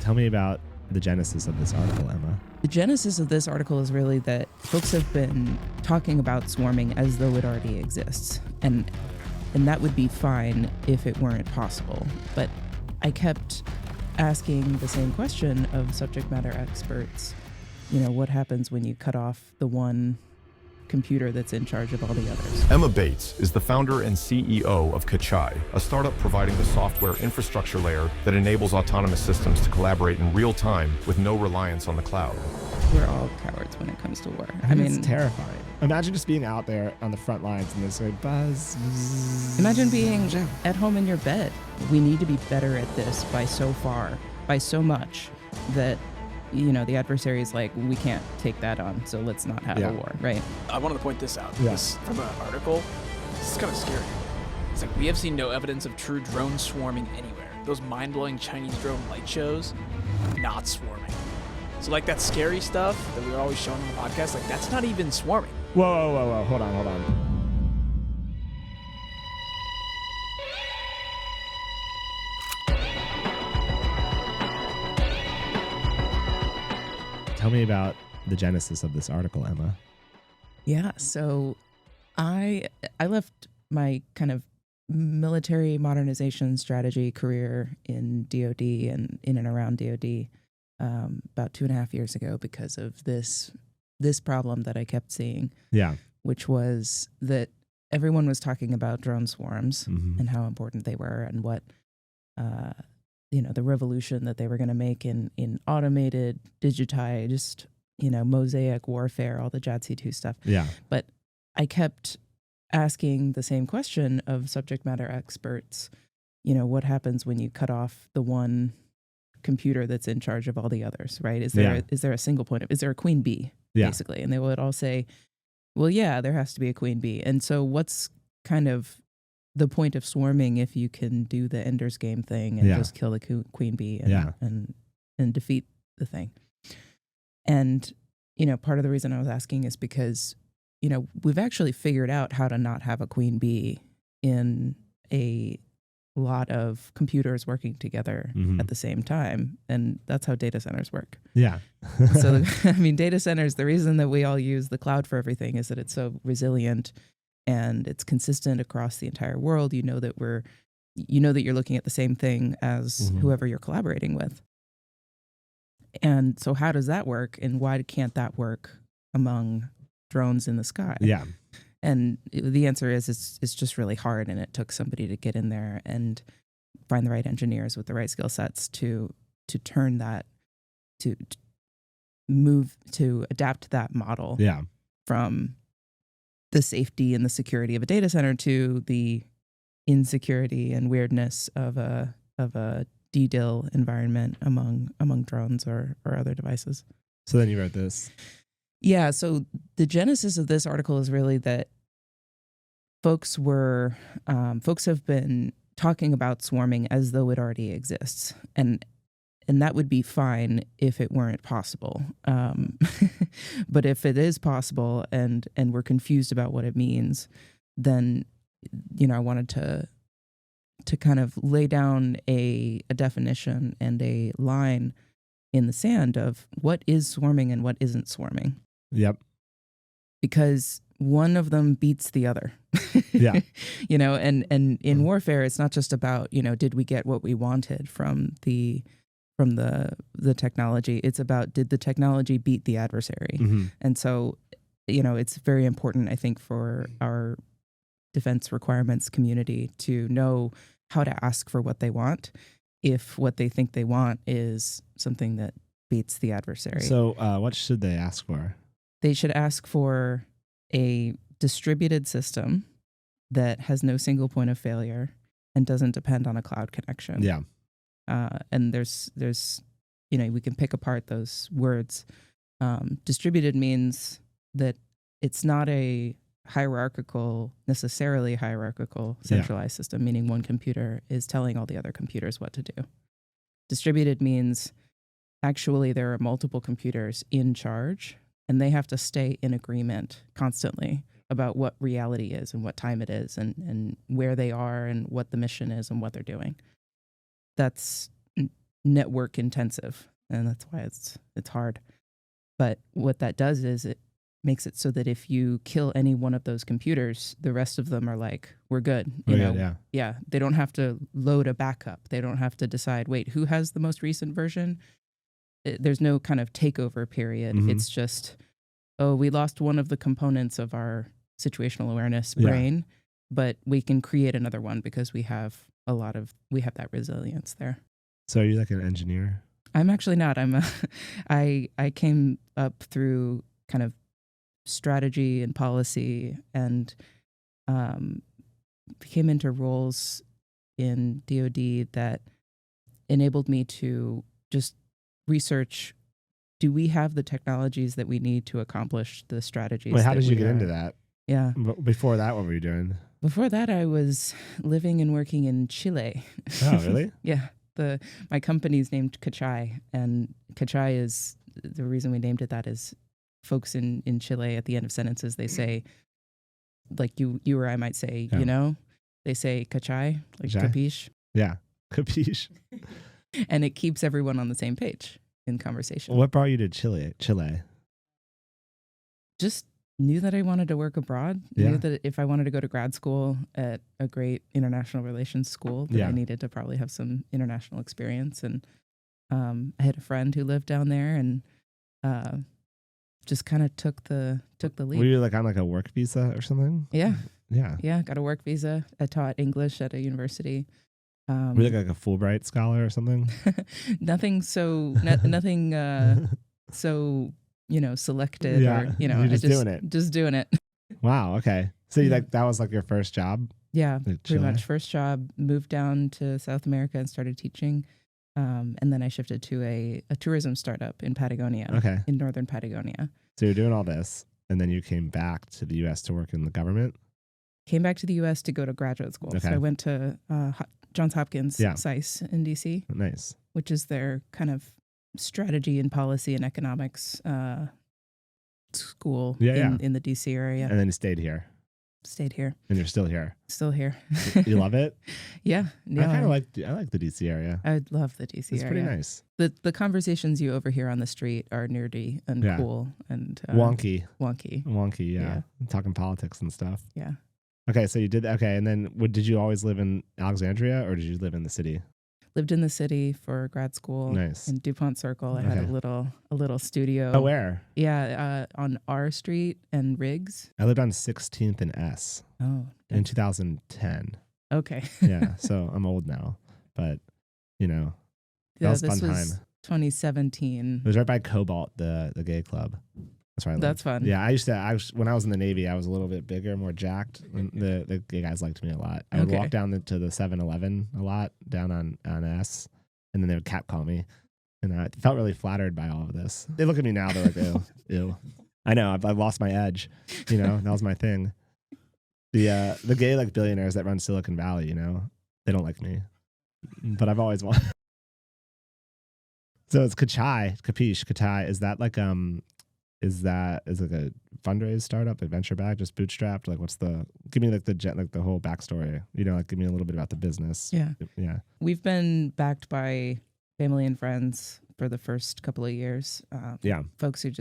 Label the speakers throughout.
Speaker 1: Tell me about the genesis of this article, Emma.
Speaker 2: The genesis of this article is really that folks have been talking about swarming as though it already exists. And that would be fine if it weren't possible. But I kept asking the same question of subject matter experts. You know, what happens when you cut off the one computer that's in charge of all the others?
Speaker 3: Emma Bates is the founder and CEO of Cachai, a startup providing the software infrastructure layer that enables autonomous systems to collaborate in real time with no reliance on the cloud.
Speaker 2: We're all cowards when it comes to war.
Speaker 1: I mean, it's terrifying. Imagine just being out there on the front lines and this like buzz.
Speaker 2: Imagine being at home in your bed. We need to be better at this by so much that, you know, the adversary is like, we can't take that on, so let's not have a war, right?
Speaker 4: I wanted to point this out.
Speaker 1: Yes.
Speaker 4: From an article, this is kind of scary. It's like, we have seen no evidence of true drone swarming anywhere. Those mind-blowing Chinese drone light shows, not swarming. So like that scary stuff that we were always showing on the podcast, like that's not even swarming.
Speaker 1: Whoa. Hold on. Tell me about the genesis of this article, Emma.
Speaker 2: Yeah, so I left my kind of military modernization strategy career in DoD and in and around DoD about 2.5 years ago because of this problem that I kept seeing.
Speaker 1: Yeah.
Speaker 2: Which was that everyone was talking about drone swarms and how important they were and what the revolution that they were going to make in automated, digitized, mosaic warfare, all the JADC2 stuff.
Speaker 1: Yeah.
Speaker 2: But I kept asking the same question of subject matter experts, what happens when you cut off the one computer that's in charge of all the others, right? Is there a single point is there a queen bee, basically? And they would all say, well, yeah, there has to be a queen bee. And so what's kind of the point of swarming if you can do the Ender's Game thing and just kill the queen bee and defeat the thing? And, part of the reason I was asking is because, we've actually figured out how to not have a queen bee in a lot of computers working together at the same time. And that's how data centers work.
Speaker 1: Yeah.
Speaker 2: So, data centers, the reason that we all use the cloud for everything is that it's so resilient and it's consistent across the entire world. You know that you're looking at the same thing as whoever you're collaborating with. And so how does that work? And why can't that work among drones in the sky?
Speaker 1: Yeah.
Speaker 2: And the answer is it's just really hard. And it took somebody to get in there and find the right engineers with the right skill sets to turn that, to adapt that model from the safety and the security of a data center to the insecurity and weirdness of a DDIL environment among drones or other devices.
Speaker 1: So then you wrote this.
Speaker 2: Yeah. So the genesis of this article is really that folks have been talking about swarming as though it already exists, and that would be fine if it weren't possible. But if it is possible and we're confused about what it means, then, I wanted to kind of lay down a definition and a line in the sand of what is swarming and what isn't swarming.
Speaker 1: Yep.
Speaker 2: Because one of them beats the other.
Speaker 1: Yeah.
Speaker 2: And in warfare, it's not just about, did we get what we wanted from the technology? It's about, did the technology beat the adversary? And so, it's very important, I think, for our defense requirements community to know how to ask for what they want if what they think they want is something that beats the adversary.
Speaker 1: So what should they ask for?
Speaker 2: They should ask for a distributed system that has no single point of failure and doesn't depend on a cloud connection.
Speaker 1: Yeah.
Speaker 2: And there's we can pick apart those words. Distributed means that it's not a necessarily hierarchical centralized system, meaning one computer is telling all the other computers what to do. Distributed means actually there are multiple computers in charge and they have to stay in agreement constantly about what reality is and what time it is and where they are and what the mission is and what they're doing. That's network intensive, and that's why it's hard. But what that does is it makes it so that if you kill any one of those computers, the rest of them are like, we're good. You know?
Speaker 1: Yeah.
Speaker 2: Yeah. They don't have to load a backup. They don't have to decide, wait, who has the most recent version? There's no kind of takeover period.
Speaker 1: Mhm.
Speaker 2: It's just, oh, we lost one of the components of our situational awareness brain, but we can create another one because we have that resilience there.
Speaker 1: So are you like an engineer?
Speaker 2: I'm actually not. I came up through kind of strategy and policy, and came into roles in DoD that enabled me to just research, do we have the technologies that we need to accomplish the strategies?
Speaker 1: Wait, how
Speaker 2: that
Speaker 1: did you
Speaker 2: we
Speaker 1: get
Speaker 2: are?
Speaker 1: into that?
Speaker 2: Yeah.
Speaker 1: Before that, what were you doing?
Speaker 2: Before that, I was living and working in Chile.
Speaker 1: Oh, really?
Speaker 2: Yeah. My company's named Cachai, and Cachai is, the reason we named it that is folks in Chile at the end of sentences, they say, like you or I might say,
Speaker 1: Yeah.
Speaker 2: you know, they say Cachai, like
Speaker 1: Cachai?
Speaker 2: capiche,
Speaker 1: Yeah. Capiche.
Speaker 2: and it keeps everyone on the same page in conversation.
Speaker 1: What brought you to Chile?
Speaker 2: Just knew that I wanted to work abroad.
Speaker 1: Yeah.
Speaker 2: Knew that if I wanted to go to grad school at a great international relations school, that
Speaker 1: Yeah.
Speaker 2: I needed to probably have some international experience. And I had a friend who lived down there, and just kind of took the lead.
Speaker 1: Were you like on like a work visa or something?
Speaker 2: Yeah,
Speaker 1: Yeah.
Speaker 2: yeah. Got a work visa. I taught English at a university.
Speaker 1: Were you like a Fulbright scholar or something?
Speaker 2: Nothing so so selected,
Speaker 1: Yeah,
Speaker 2: or
Speaker 1: you're just doing it.
Speaker 2: Just doing it.
Speaker 1: Wow. Okay. So you
Speaker 2: Yeah.
Speaker 1: like that was like your first job?
Speaker 2: Yeah,
Speaker 1: Like
Speaker 2: pretty
Speaker 1: Chile?
Speaker 2: much. First job, moved down to South America and started teaching. And then I shifted to a tourism startup in Patagonia,
Speaker 1: Okay.
Speaker 2: in northern Patagonia.
Speaker 1: So you're doing all this, and then you came back to the U.S. to work in the government.
Speaker 2: Came back to the U.S. to go to graduate school. So
Speaker 1: Okay.
Speaker 2: I went to Johns Hopkins
Speaker 1: Yeah.
Speaker 2: SAIS in D.C.,
Speaker 1: Nice.
Speaker 2: which is their kind of strategy and policy and economics school in the D.C. area.
Speaker 1: And then you stayed here,
Speaker 2: Stayed here.
Speaker 1: and you're still here.
Speaker 2: Still here.
Speaker 1: You love it?
Speaker 2: Yeah.
Speaker 1: I kind of like the D.C. area.
Speaker 2: I love the DC
Speaker 1: It's
Speaker 2: area.
Speaker 1: pretty nice.
Speaker 2: The conversations you overhear on the street are nerdy and
Speaker 1: Yeah.
Speaker 2: cool and
Speaker 1: Wonky.
Speaker 2: wonky.
Speaker 1: Yeah.
Speaker 2: Yeah.
Speaker 1: Talking politics and stuff.
Speaker 2: Yeah.
Speaker 1: Okay, so you did okay, and then did you always live in Alexandria, or did you live in the city?
Speaker 2: Lived in the city for grad school.
Speaker 1: Nice.
Speaker 2: In DuPont Circle. I had
Speaker 1: Okay.
Speaker 2: a little studio.
Speaker 1: Oh, where?
Speaker 2: Yeah, on R Street and Riggs.
Speaker 1: I lived on 16th and S
Speaker 2: Oh.
Speaker 1: in 2010.
Speaker 2: Okay.
Speaker 1: Yeah, so I'm old now, but that
Speaker 2: Yeah,
Speaker 1: was a
Speaker 2: this
Speaker 1: fun
Speaker 2: was
Speaker 1: time.
Speaker 2: 2017.
Speaker 1: It was right by Cobalt, the gay club. That's where I lived.
Speaker 2: That's fun.
Speaker 1: Yeah, when I was in the Navy, I was a little bit bigger, more jacked. And the gay guys liked me a lot. I would
Speaker 2: Okay.
Speaker 1: walk down to the 7-Eleven a lot, down on S, and then they would catcall me. And I felt really flattered by all of this. They look at me now, they're like, ew, ew. I know, I've lost my edge. That was my thing. The gay like billionaires that run Silicon Valley, they don't like me. But I've always wanted. So it's Cachai, is that like is like a fundraise startup, a venture back, just bootstrapped? Like give me like the whole backstory, like give me a little bit about the business.
Speaker 2: Yeah.
Speaker 1: Yeah.
Speaker 2: We've been backed by family and friends for the first couple of years.
Speaker 1: Yeah.
Speaker 2: Folks who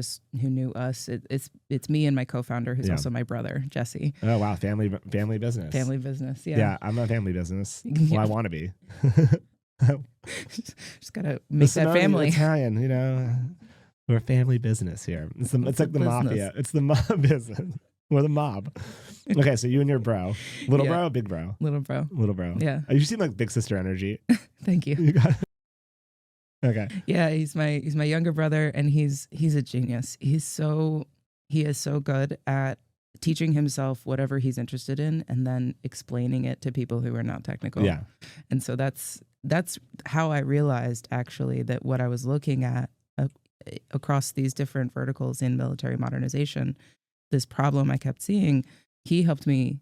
Speaker 2: knew us. It's me and my co-founder, who's
Speaker 1: Yeah.
Speaker 2: also my brother, Jesse.
Speaker 1: Oh wow, family business.
Speaker 2: Family business. Yeah.
Speaker 1: Yeah, I'm a family business.
Speaker 2: Yeah.
Speaker 1: Well, I want to be.
Speaker 2: Just gotta make that
Speaker 1: Simone,
Speaker 2: family.
Speaker 1: Italian, we're a family business here. It's like the
Speaker 2: business.
Speaker 1: mafia. It's the mob business. We're the mob. Okay, so you and your bro, little
Speaker 2: Yeah.
Speaker 1: bro, big bro,
Speaker 2: Little bro.
Speaker 1: little bro.
Speaker 2: Yeah.
Speaker 1: You seem like big sister energy.
Speaker 2: Thank you.
Speaker 1: You got it. Okay.
Speaker 2: Yeah, he's my younger brother, and he's a genius. He is so good at teaching himself whatever he's interested in and then explaining it to people who are not technical.
Speaker 1: Yeah.
Speaker 2: And so that's how I realized actually that what I was looking at across these different verticals in military modernization, this problem I kept seeing, he helped me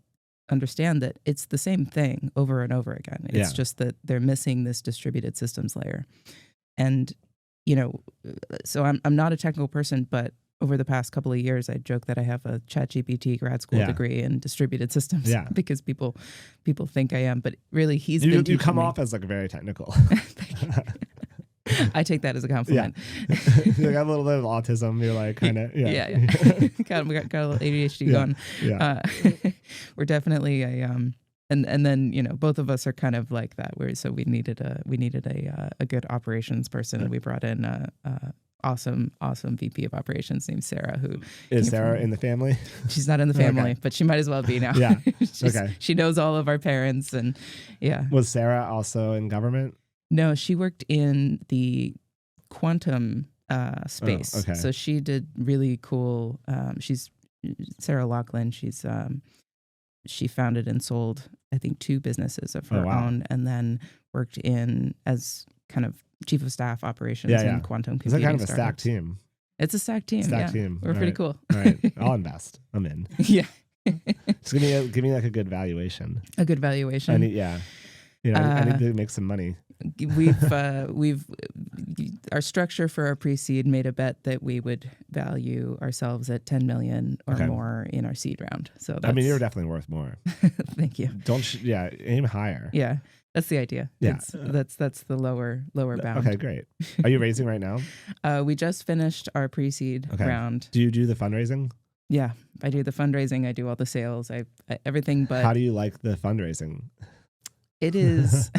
Speaker 2: understand that it's the same thing over and over again. It's
Speaker 1: Yeah.
Speaker 2: just that they're missing this distributed systems layer. And, so I'm not a technical person, but over the past couple of years, I joke that I have a ChatGPT grad school
Speaker 1: Yeah.
Speaker 2: degree in distributed systems
Speaker 1: Yeah.
Speaker 2: because people think I am, but really he's
Speaker 1: You
Speaker 2: been
Speaker 1: come
Speaker 2: teaching me.
Speaker 1: off as like very technical.
Speaker 2: Thank you. I take that as a compliment.
Speaker 1: You got a little bit of autism. You're like kind of
Speaker 2: Yeah. We got a little ADHD going.
Speaker 1: Yeah.
Speaker 2: We're definitely a and then both of us are kind of like that. So we needed a good operations person, and we brought in a awesome VP of operations named Sarah, who
Speaker 1: is Sarah in the family.
Speaker 2: She's not in the family,
Speaker 1: Okay.
Speaker 2: but she might as well be now.
Speaker 1: Yeah. Okay.
Speaker 2: She knows all of our parents, and yeah.
Speaker 1: Was Sarah also in government?
Speaker 2: No, she worked in the quantum space.
Speaker 1: Oh, okay.
Speaker 2: So she did really cool. She's Sarah Laughlin. She founded and sold, I think, 2 businesses of her own, and then worked in as kind of chief of staff operations in quantum computing.
Speaker 1: Is that kind of a
Speaker 2: startups.
Speaker 1: stacked team?
Speaker 2: It's a stacked team.
Speaker 1: Stacked team.
Speaker 2: We're pretty cool.
Speaker 1: All right, I'll invest. I'm in.
Speaker 2: Yeah.
Speaker 1: Just give me like a good valuation.
Speaker 2: A good valuation.
Speaker 1: I need I need to make some money.
Speaker 2: We've our structure for our pre-seed made a bet that we would value ourselves at 10 million or more in our seed round. So that's,
Speaker 1: I mean, you're definitely worth more.
Speaker 2: Thank you.
Speaker 1: Aim higher.
Speaker 2: Yeah, that's the idea.
Speaker 1: Yeah,
Speaker 2: that's the lower bound.
Speaker 1: Okay, great. Are you raising right now?
Speaker 2: We just finished our pre-seed round.
Speaker 1: Do you do the fundraising?
Speaker 2: Yeah, I do the fundraising. I do all the sales. I everything. But
Speaker 1: how do you like the fundraising?
Speaker 2: It is.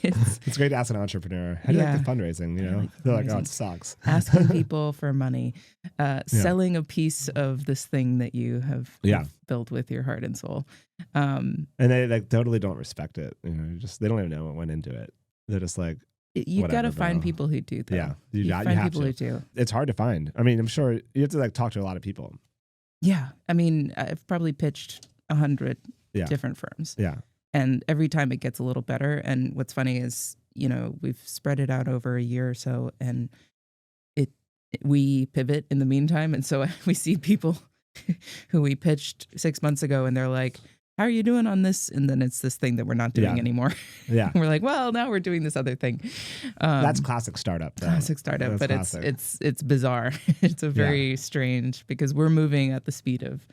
Speaker 1: It's great to ask an entrepreneur. How do you like the fundraising? They're like, oh, it sucks.
Speaker 2: Asking people for money, selling a piece of this thing that you have built with your heart and soul.
Speaker 1: And they like totally don't respect it. They don't even know what went into it. They're just like,
Speaker 2: you've got to find people who do. Though.
Speaker 1: Yeah,
Speaker 2: you find people who do.
Speaker 1: It's hard to find. I mean, I'm sure you have to like talk to a lot of people.
Speaker 2: Yeah, I mean, I've probably pitched 100 different firms.
Speaker 1: Yeah.
Speaker 2: And every time it gets a little better. And what's funny is, we've spread it out over a year or so, and we pivot in the meantime. And so we see people who we pitched 6 months ago, and they're like, how are you doing on this? And then it's this thing that we're not doing anymore.
Speaker 1: Yeah.
Speaker 2: We're like, well, now we're doing this other thing.
Speaker 1: That's classic startup. Though.
Speaker 2: Classic startup, but classic. It's bizarre. It's a very strange, because we're moving at the speed of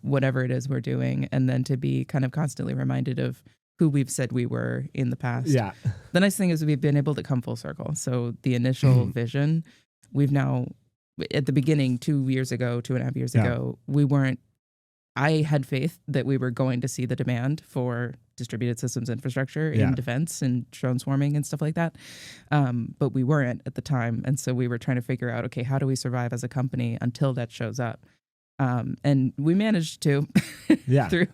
Speaker 2: whatever it is we're doing, and then to be kind of constantly reminded of who we've said we were in the past. Yeah. The nice thing is we've been able to come full circle. So the initial vision, we've now, at the beginning, 2.5 years ago, we weren't, I had faith that we were going to see the demand for distributed systems infrastructure in defense and drone swarming and stuff like that. But we weren't at the time. And so we were trying to figure out, okay, how do we survive as a company until that shows up? And we managed to through,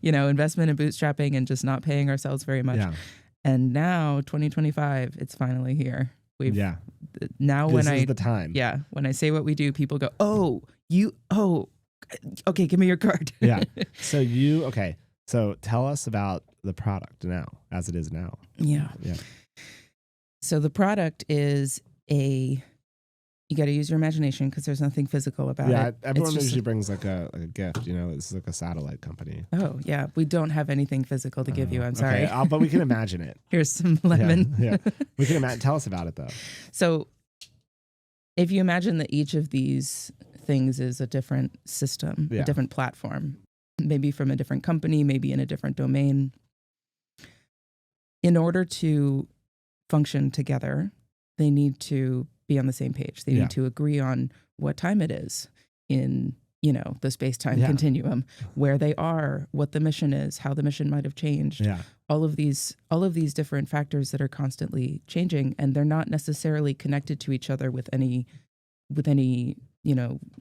Speaker 2: investment and bootstrapping and just not paying ourselves very much. Yeah. And now 2025, it's finally here. Now
Speaker 1: this is the time.
Speaker 2: Yeah. When I say what we do, people go, okay, give me your card.
Speaker 1: Yeah. So tell us about the product now, as it is now.
Speaker 2: Yeah.
Speaker 1: Yeah.
Speaker 2: So the product is you got to use your imagination, because there's nothing physical about it.
Speaker 1: Yeah, everyone usually brings like a gift. This is like a satellite company.
Speaker 2: Oh yeah, we don't have anything physical to give you. I'm sorry.
Speaker 1: Okay, but we can imagine it.
Speaker 2: Here's some lemon.
Speaker 1: Yeah, we can imagine. Tell us about it though.
Speaker 2: So, if you imagine that each of these things is a different system, a different platform, maybe from a different company, maybe in a different domain. In order to function together, they need to be on the same page. They need to agree on what time it is in, the space-time continuum, where they are, what the mission is, how the mission might have changed. Yeah. All of these different factors that are constantly changing, and they're not necessarily connected to each other with any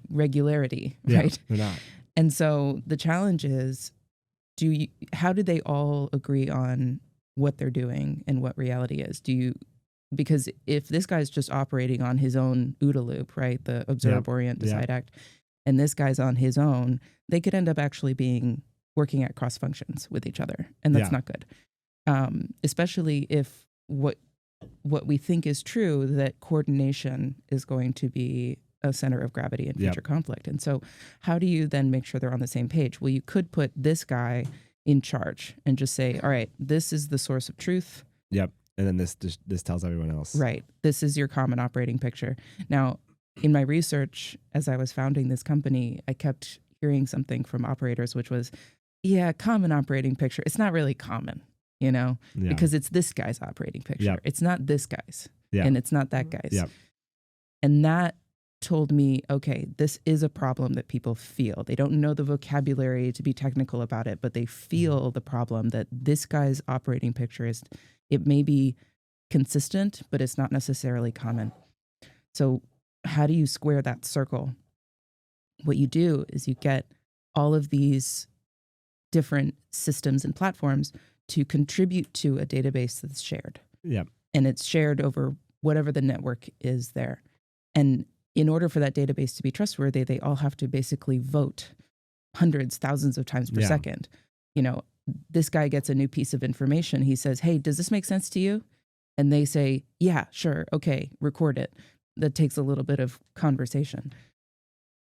Speaker 2: regularity, right?
Speaker 1: They're not.
Speaker 2: And so the challenge is, how do they all agree on what they're doing and what reality is? Because if this guy's just operating on his own OODA loop, right, the observe, orient, decide, act, and this guy's on his own, they could end up actually working at cross functions with each other, and that's not good. Especially if what we think is true, that coordination is going to be a center of gravity in future conflict. And so how do you then make sure they're on the same page? Well, you could put this guy in charge and just say, all right, this is the source of truth.
Speaker 1: Yep. And then this tells everyone else.
Speaker 2: Right. This is your common operating picture. Now, in my research, as I was founding this company, I kept hearing something from operators, which was, common operating picture. It's not really common. because it's this guy's operating picture.
Speaker 1: Yep.
Speaker 2: It's not this guy's,
Speaker 1: Yeah.
Speaker 2: and it's not that guy's.
Speaker 1: Yep.
Speaker 2: And that told me, okay, this is a problem that people feel. They don't know the vocabulary to be technical about it, but they feel the problem that this guy's operating picture is, it may be consistent, but it's not necessarily common. So how do you square that circle? What you do is you get all of these different systems and platforms to contribute to a database that's shared.
Speaker 1: Yep.
Speaker 2: And it's shared over whatever the network is there. And in order for that database to be trustworthy, they all have to basically vote hundreds, thousands of times per second. This guy gets a new piece of information. He says, hey, does this make sense to you? And they say, yeah, sure. Okay, record it. That takes a little bit of conversation.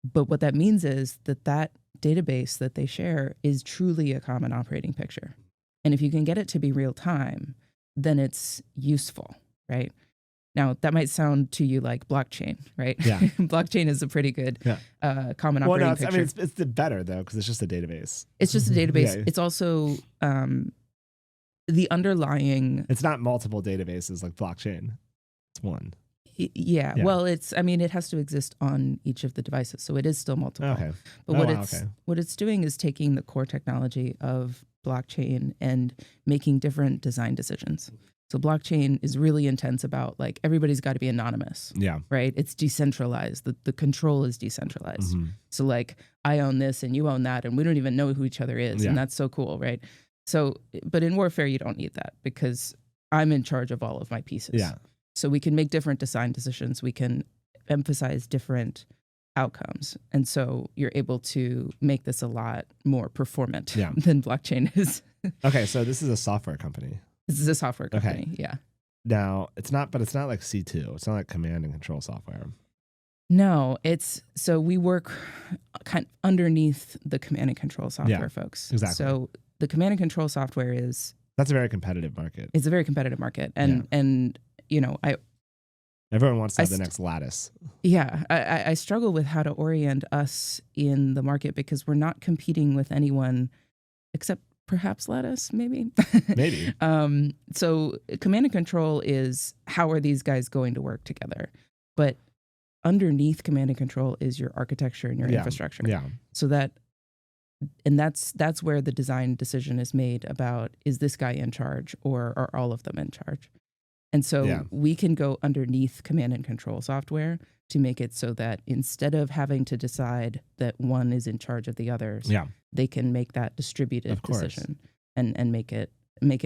Speaker 2: But what that means is that database that they share is truly a common operating picture. And if you can get it to be real time, then it's useful, right? Now, that might sound to you like blockchain, right?
Speaker 1: Yeah.
Speaker 2: Blockchain is a pretty good common operating picture.
Speaker 1: I mean, it's the better, though, because it's just a database.
Speaker 2: It's just a database.
Speaker 1: Yeah.
Speaker 2: It's also the underlying...
Speaker 1: It's not multiple databases like blockchain. It's one.
Speaker 2: Yeah. Well, it has to exist on each of the devices. So it is still multiple.
Speaker 1: Okay.
Speaker 2: But what it's doing is taking the core technology of blockchain and making different design decisions. So blockchain is really intense about like everybody's got to be anonymous.
Speaker 1: Yeah.
Speaker 2: Right? It's decentralized. The control is decentralized.
Speaker 1: Mm-hmm.
Speaker 2: So like I own this and you own that and we don't even know who each other is.
Speaker 1: Yeah.
Speaker 2: And that's so cool, right? So, but in warfare, you don't need that because I'm in charge of all of my pieces.
Speaker 1: Yeah.
Speaker 2: So we can make different design decisions. We can emphasize different outcomes. And so you're able to make this a lot more performant than blockchain is.
Speaker 1: Okay. So this is a software company.
Speaker 2: This is a software company.
Speaker 1: Okay.
Speaker 2: Yeah.
Speaker 1: Now it's not like C2. It's not like command and control software.
Speaker 2: No, so we work kind of underneath the command and control software folks.
Speaker 1: Exactly.
Speaker 2: So the command and control software
Speaker 1: that's a very competitive market.
Speaker 2: It's a very competitive market. And
Speaker 1: everyone wants to have the next Lattice.
Speaker 2: Yeah. I struggle with how to orient us in the market because we're not competing with anyone except perhaps Lattice, maybe.
Speaker 1: Maybe.
Speaker 2: So command and control is how are these guys going to work together? But underneath command and control is your architecture and your infrastructure.
Speaker 1: Yeah.
Speaker 2: So that's where the design decision is made about, is this guy in charge or are all of them in charge? And so we can go underneath command and control software to make it so that instead of having to decide that one is in charge of the others, they can make that distributed decision and make it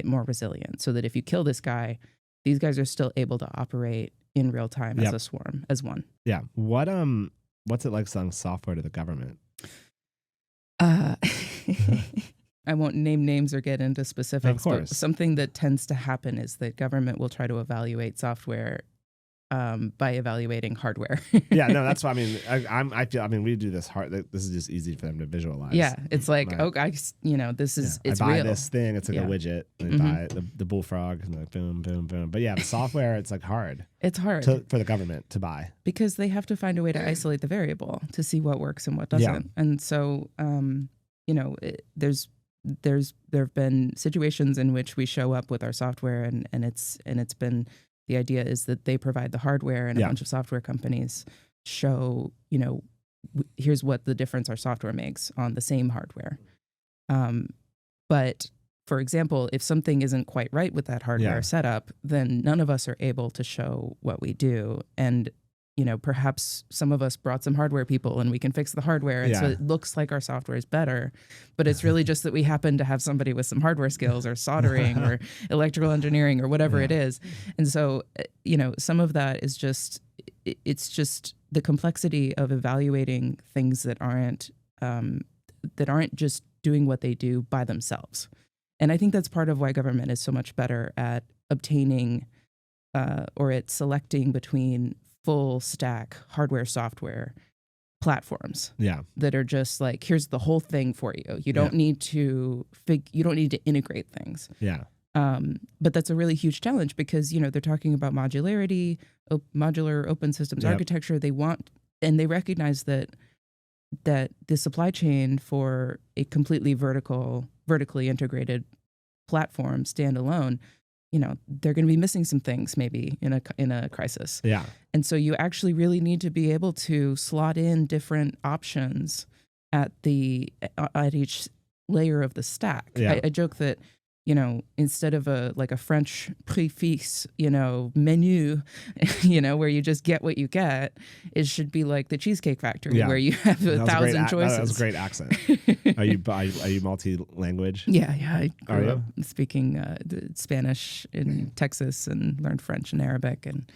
Speaker 2: more resilient so that if you kill this guy, these guys are still able to operate in real time as a swarm, as one.
Speaker 1: Yeah. What's it like selling software to the government?
Speaker 2: I won't name names or get into specifics,
Speaker 1: of course.
Speaker 2: But something that tends to happen is that government will try to evaluate software by evaluating hardware.
Speaker 1: Yeah, no, that's what I mean. I feel. I mean, we do this hard. This is just easy for them to visualize.
Speaker 2: Yeah, it's like this is it's
Speaker 1: I buy
Speaker 2: real.
Speaker 1: this thing. It's like a widget. And I buy the bullfrog and like boom, boom, boom. But yeah, the software, it's like hard.
Speaker 2: It's hard
Speaker 1: for the government to buy
Speaker 2: because they have to find a way to isolate the variable to see what works and what doesn't.
Speaker 1: Yeah.
Speaker 2: And so, there have been situations in which we show up with our software and it's been. The idea is that they provide the hardware and a bunch of software companies show, here's what the difference our software makes on the same hardware. But for example, if something isn't quite right with that hardware setup, then none of us are able to show what we do. And, perhaps some of us brought some hardware people and we can fix the hardware. And so it looks like our software is better, but it's really just that we happen to have somebody with some hardware skills or soldering or electrical engineering or whatever it is. And so, some of that is it's just the complexity of evaluating things that aren't just doing what they do by themselves. And I think that's part of why government is so much better at obtaining or at selecting between full stack hardware software platforms that are just like, here's the whole thing for you. You don't need to integrate things.
Speaker 1: Yeah.
Speaker 2: But that's a really huge challenge because, they're talking about modularity, modular open systems architecture. They recognize that the supply chain for a completely vertically integrated platform standalone, you know, they're going to be missing some things maybe in a crisis.
Speaker 1: Yeah.
Speaker 2: And so you actually really need to be able to slot in different options at each layer of the stack.
Speaker 1: Yeah.
Speaker 2: I joke that, you know, instead of a French préfixe, you know, menu, you know, where you just get what you get, it should be like the Cheesecake Factory, where you have 1,000 choices.
Speaker 1: That was a great accent. Are you multi-language?
Speaker 2: Yeah. I grew up
Speaker 1: you?
Speaker 2: speaking Spanish in Texas and learned French and Arabic, and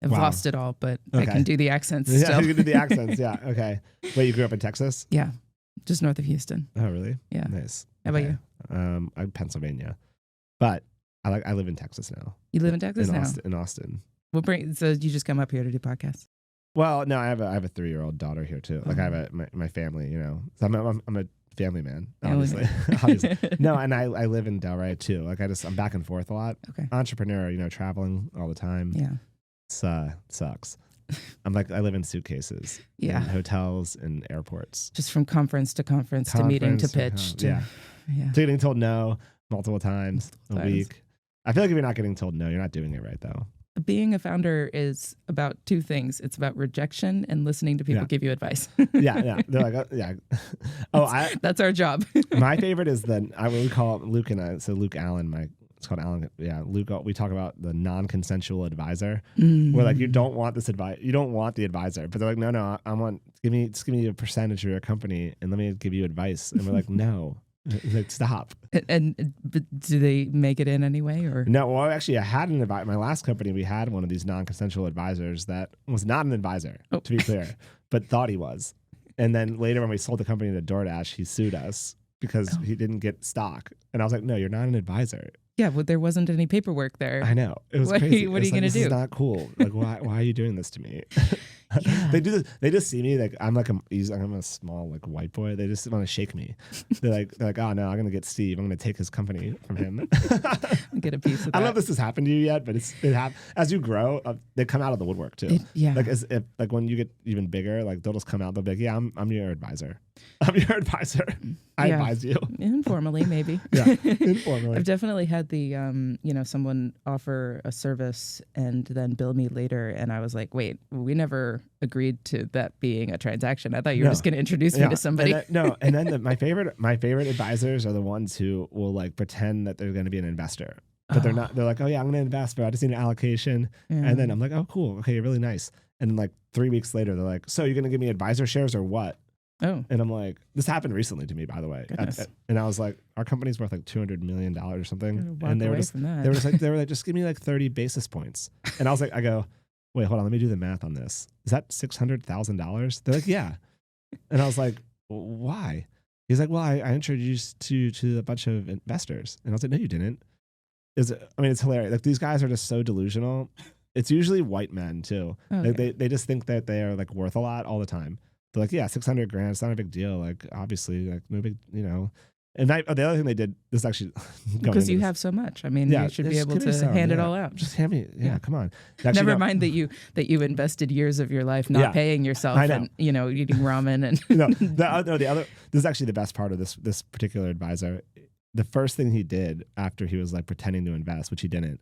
Speaker 2: I've
Speaker 1: Wow.
Speaker 2: lost it all, but I
Speaker 1: Okay.
Speaker 2: can do the accents
Speaker 1: Yeah,
Speaker 2: still.
Speaker 1: you can do the accents. Yeah. Okay. Wait, you grew up in Texas?
Speaker 2: Yeah, just north of Houston.
Speaker 1: Oh, really?
Speaker 2: Yeah.
Speaker 1: Nice.
Speaker 2: How about
Speaker 1: Okay.
Speaker 2: you?
Speaker 1: I'm Pennsylvania, but I live in Texas now.
Speaker 2: You live in Texas now?
Speaker 1: In Austin.
Speaker 2: So you just come up here to do podcasts?
Speaker 1: Well, no, I have a 3-year-old daughter here too. Like I
Speaker 2: Oh.
Speaker 1: have my family, you know. So I'm a family man,
Speaker 2: Family
Speaker 1: obviously.
Speaker 2: man.
Speaker 1: Obviously. No, and I live in Delray too. Like I'm back and forth a lot.
Speaker 2: Okay.
Speaker 1: Entrepreneur, you know, traveling all the time.
Speaker 2: Yeah.
Speaker 1: It's sucks. I live in suitcases.
Speaker 2: Yeah.
Speaker 1: In hotels and airports.
Speaker 2: Just from conference to conference to meeting to
Speaker 1: Conference
Speaker 2: pitch.
Speaker 1: yeah.
Speaker 2: Yeah.
Speaker 1: To getting told no multiple times
Speaker 2: Multiple
Speaker 1: a
Speaker 2: times.
Speaker 1: week. I feel like if you're not getting told no, you're not doing it right though.
Speaker 2: Being a founder is about two things. It's about rejection and listening to people
Speaker 1: Yeah.
Speaker 2: give you advice.
Speaker 1: Yeah. They're like, yeah.
Speaker 2: That's our job.
Speaker 1: My favorite is we call it Luke and I. So Luke Allen, it's called Allen. Yeah, Luke. We talk about the non-consensual advisor. Where like you don't want this advice, you don't want the advisor, but they're like, no, I want give me a percentage of your company and let me give you advice. And we're like, no, like stop.
Speaker 2: But do they make it in anyway, or
Speaker 1: No, well, actually, I had an advisor. My last company, we had one of these non-consensual advisors that was not an advisor, to be clear, but thought he was. And then later, when we sold the company to DoorDash, he sued us because he didn't get stock. And I was like, no, you're not an advisor.
Speaker 2: Yeah, well, there wasn't any paperwork there.
Speaker 1: I know. It was
Speaker 2: What are
Speaker 1: crazy.
Speaker 2: you
Speaker 1: It was
Speaker 2: gonna
Speaker 1: this
Speaker 2: do?
Speaker 1: is not cool. Like, why are you doing this to me?
Speaker 2: Yeah.
Speaker 1: They do this. They just see me like I'm a small like white boy. They just want to shake me. They're like, oh no, I'm gonna get Steve. I'm gonna take his company from him.
Speaker 2: Get a piece of that.
Speaker 1: I don't know if this has happened to you yet, but as you grow, they come out of the woodwork too.
Speaker 2: Yeah.
Speaker 1: Like when you get even bigger, like they'll just come out. They'll be like, yeah, I'm your advisor. I'm your advisor. I
Speaker 2: Yeah.
Speaker 1: advise you.
Speaker 2: Informally, maybe.
Speaker 1: Yeah, informally.
Speaker 2: I've definitely had the, someone offer a service and then bill me later. And I was like, wait, we never agreed to that being a transaction. I thought you were
Speaker 1: No.
Speaker 2: just going to introduce me to somebody.
Speaker 1: And then my favorite advisors are the ones who will like pretend that they're going to be an investor, but they're not. They're like, oh yeah, I'm going to invest, but I just need an allocation.
Speaker 2: Yeah.
Speaker 1: And then I'm like, oh cool, okay, you're really nice. And then like 3 weeks later, they're like, so you're going to give me advisor shares or what?
Speaker 2: Oh,
Speaker 1: And I'm like, this happened recently to me, by the way.
Speaker 2: Goodness.
Speaker 1: And I was like, our company's worth like $200 million or something.
Speaker 2: gotta walk
Speaker 1: And they were
Speaker 2: away
Speaker 1: just,
Speaker 2: from that.
Speaker 1: they were like, just give me like 30 basis points. And I was like, I go, wait, hold on, let me do the math on this. Is that $600,000? They're like, yeah. And I was like, why? He's like, well, I introduced you to a bunch of investors. And I was like, no, you didn't. It's hilarious. Like these guys are just so delusional. It's usually white men too. Like
Speaker 2: Okay.
Speaker 1: they just think that they are like worth a lot all the time. They're like, yeah, $600,000, it's not a big deal. Like, obviously, like, no big, you know. And the other thing they did, this is actually
Speaker 2: Because you have so much. I mean,
Speaker 1: Yeah,
Speaker 2: you should be
Speaker 1: just
Speaker 2: able
Speaker 1: give me
Speaker 2: to
Speaker 1: some,
Speaker 2: hand it
Speaker 1: yeah.
Speaker 2: all out.
Speaker 1: Just hand me,
Speaker 2: Yeah.
Speaker 1: come on. Actually,
Speaker 2: Never
Speaker 1: no,
Speaker 2: mind that you invested years of your life not
Speaker 1: Yeah.
Speaker 2: paying yourself
Speaker 1: I know.
Speaker 2: and eating ramen and
Speaker 1: the other. This is actually the best part of this particular advisor. The first thing he did after he was like pretending to invest, which he didn't,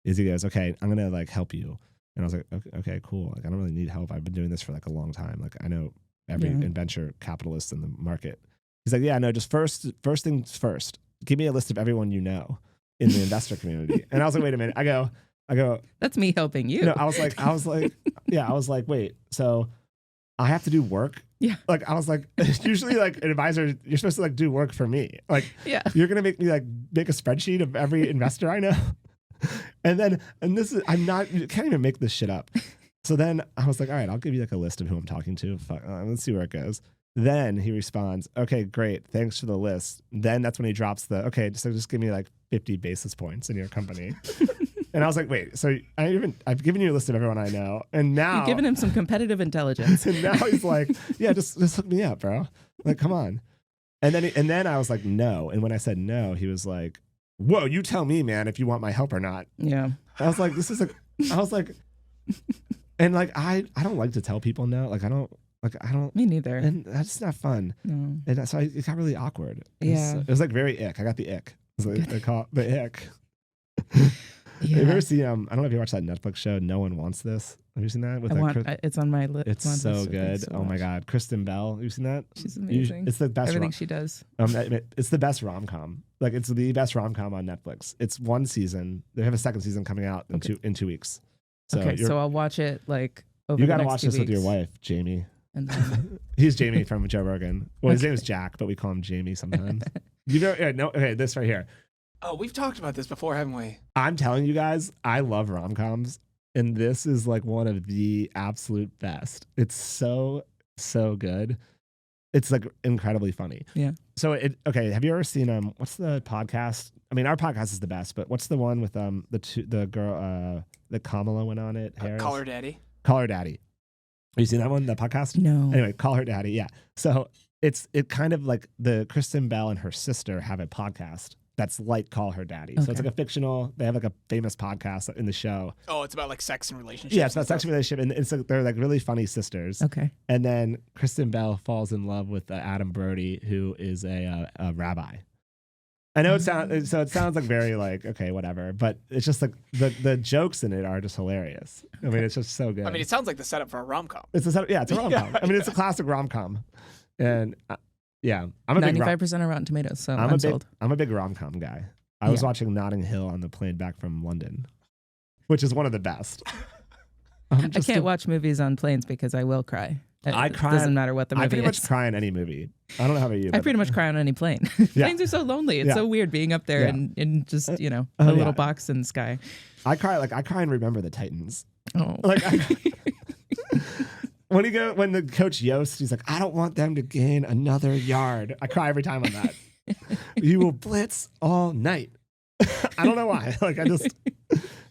Speaker 1: is he goes, okay, I'm gonna like help you. And I was like, okay, cool. Like I don't really need help. I've been doing this for like a long time. Like I know every venture capitalist in the market. He's like, yeah, no, just first things first. Give me a list of everyone you know in the investor community. And I was like, wait a minute. I go,
Speaker 2: that's me helping you.
Speaker 1: no, I was like, wait, so I have to do work?
Speaker 2: Yeah.
Speaker 1: Like, I was like, usually like an advisor, you're supposed to like do work for me. Like,
Speaker 2: Yeah.
Speaker 1: you're going to make me like make a spreadsheet of every investor I know. And this is, you can't even make this shit up. So then I was like, all right, I'll give you like a list of who I'm talking to. Let's see where it goes. Then he responds, okay, great. Thanks for the list. Then that's when he drops okay, just give me like 50 basis points in your company. And I was like, wait, so I've given you a list of everyone I know. And now
Speaker 2: You've given him some competitive intelligence.
Speaker 1: and now he's like, yeah, just hook me up, bro. Like, come on. And then I was like, no. And when I said no, he was like, whoa, you tell me, man, if you want my help or not.
Speaker 2: Yeah.
Speaker 1: I was like, and like, I don't like to tell people no. Like, I don't,
Speaker 2: Me neither.
Speaker 1: and that's not fun.
Speaker 2: No.
Speaker 1: And so it got really awkward.
Speaker 2: Yeah.
Speaker 1: It was like very ick. I got the ick. So they call it the ick.
Speaker 2: Yeah.
Speaker 1: Have you ever seen? I don't know if you watched that Netflix show. No One Wants This. Have you seen that?
Speaker 2: It's on my list.
Speaker 1: It's so good. Oh my god, Kristen Bell. Have you seen that?
Speaker 2: She's amazing.
Speaker 1: It's the best.
Speaker 2: Everything she does.
Speaker 1: It's the best rom com. Like it's the best rom com on Netflix. It's one season. They have a second season coming out in 2 weeks.
Speaker 2: So I'll watch it like over.
Speaker 1: You
Speaker 2: got to
Speaker 1: watch this with your wife, Jamie.
Speaker 2: And then,
Speaker 1: He's Jamie from Joe Rogan. Well, his name is Jack, but we call him Jamie sometimes. Okay, this right here.
Speaker 4: Oh, we've talked about this before, haven't we?
Speaker 1: I'm telling you guys, I love rom-coms, and this is like one of the absolute best. It's so good. It's like incredibly funny.
Speaker 2: Yeah.
Speaker 1: So have you ever seen what's the podcast? I mean, our podcast is the best, but what's the one with the girl that Kamala went on it?
Speaker 4: Call Her Daddy.
Speaker 1: Call Her Daddy. Have you seen that one? That podcast?
Speaker 2: No.
Speaker 1: Anyway, Call Her Daddy. Yeah. So it kind of like the Kristen Bell and her sister have a podcast that's like Call Her Daddy. So it's like a fictional, they have like a famous podcast in the show.
Speaker 4: Oh, it's about like sex and relationships.
Speaker 1: Yeah, it's about sex and relationship. And it's like, they're like really funny sisters.
Speaker 2: Okay.
Speaker 1: And then Kristen Bell falls in love with Adam Brody, who is a rabbi. I know it sounds like very like, okay, whatever. But it's just like the jokes in it are just hilarious. I mean, it's just so good.
Speaker 4: I mean, it sounds like the setup for a rom-com.
Speaker 1: It's a rom-com. I mean, it's a classic rom-com. And yeah, I'm a
Speaker 2: 95% of Rotten Tomatoes, so I'm sold.
Speaker 1: I'm a big rom-com guy. I was watching Notting Hill on the plane back from London, which is one of the best.
Speaker 2: I can't watch movies on planes because I will cry.
Speaker 1: I cry.
Speaker 2: Doesn't matter what the movie is.
Speaker 1: I pretty much cry in any movie. I don't know how about you.
Speaker 2: I pretty much cry on any plane. Planes are so lonely. It's so weird being up there and just, a little box in the sky.
Speaker 1: I cry and Remember the Titans.
Speaker 2: Oh.
Speaker 1: Like when the coach Yost, he's like, I don't want them to gain another yard. I cry every time on that. You will blitz all night. I don't know why. Like I just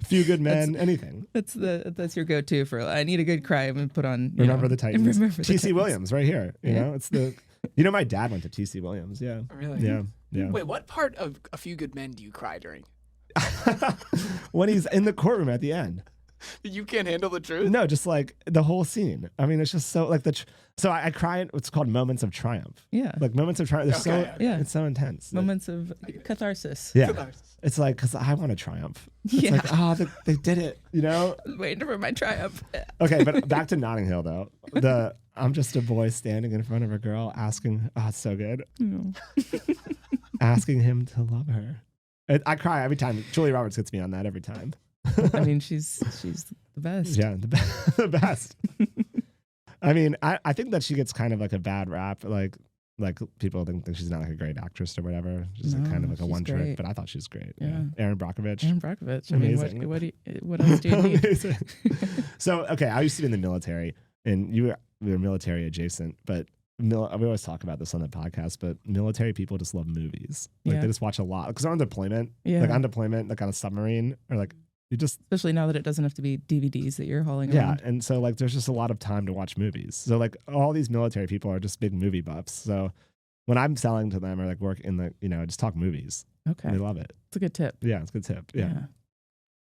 Speaker 1: Few Good Men, anything.
Speaker 2: That's your go-to for I need a good cry. I'm gonna put on
Speaker 1: Remember the Titans.
Speaker 2: Remember
Speaker 1: T.C. Williams right here. You know, it's the my dad went to T.C. Williams. Yeah.
Speaker 4: Really?
Speaker 1: Yeah. Yeah.
Speaker 4: Wait, what part of A Few Good Men do you cry during?
Speaker 1: When he's in the courtroom at the end.
Speaker 4: You can't handle the truth?
Speaker 1: No, just like the whole scene. I mean, it's just so like so I cry at what's called moments of triumph.
Speaker 2: Yeah.
Speaker 1: Like moments of triumph. It's so intense.
Speaker 2: Moments of catharsis.
Speaker 1: Yeah. It's like, because I want to triumph. It's like, they did it, you know?
Speaker 2: Waiting for my triumph.
Speaker 1: Okay, but back to Notting Hill, though. I'm just a boy standing in front of a girl asking, it's so good. Asking him to love her. I cry every time. Julia Roberts gets me on that every time.
Speaker 2: I mean, she's the best.
Speaker 1: Yeah, the best. I mean, I think that she gets kind of like a bad rap. Like people think she's not like a great actress or whatever. She's kind of like a one trick, but I thought she was great. Yeah. Erin Brockovich.
Speaker 2: Amazing. I mean, what else do you need?
Speaker 1: Amazing. So, okay, I used to be in the military, and we were military adjacent, but we always talk about this on the podcast, but military people just love movies. Like they just watch a lot because they're on deployment. Yeah. Like on deployment, like on a submarine, or like you just,
Speaker 2: especially now that it doesn't have to be DVDs that you're hauling around.
Speaker 1: Yeah, and so like there's just a lot of time to watch movies. So like all these military people are just big movie buffs. So when I'm selling to them or like work in the, just talk movies.
Speaker 2: Okay.
Speaker 1: They love it.
Speaker 2: It's a good tip.
Speaker 1: Yeah, it's a good tip.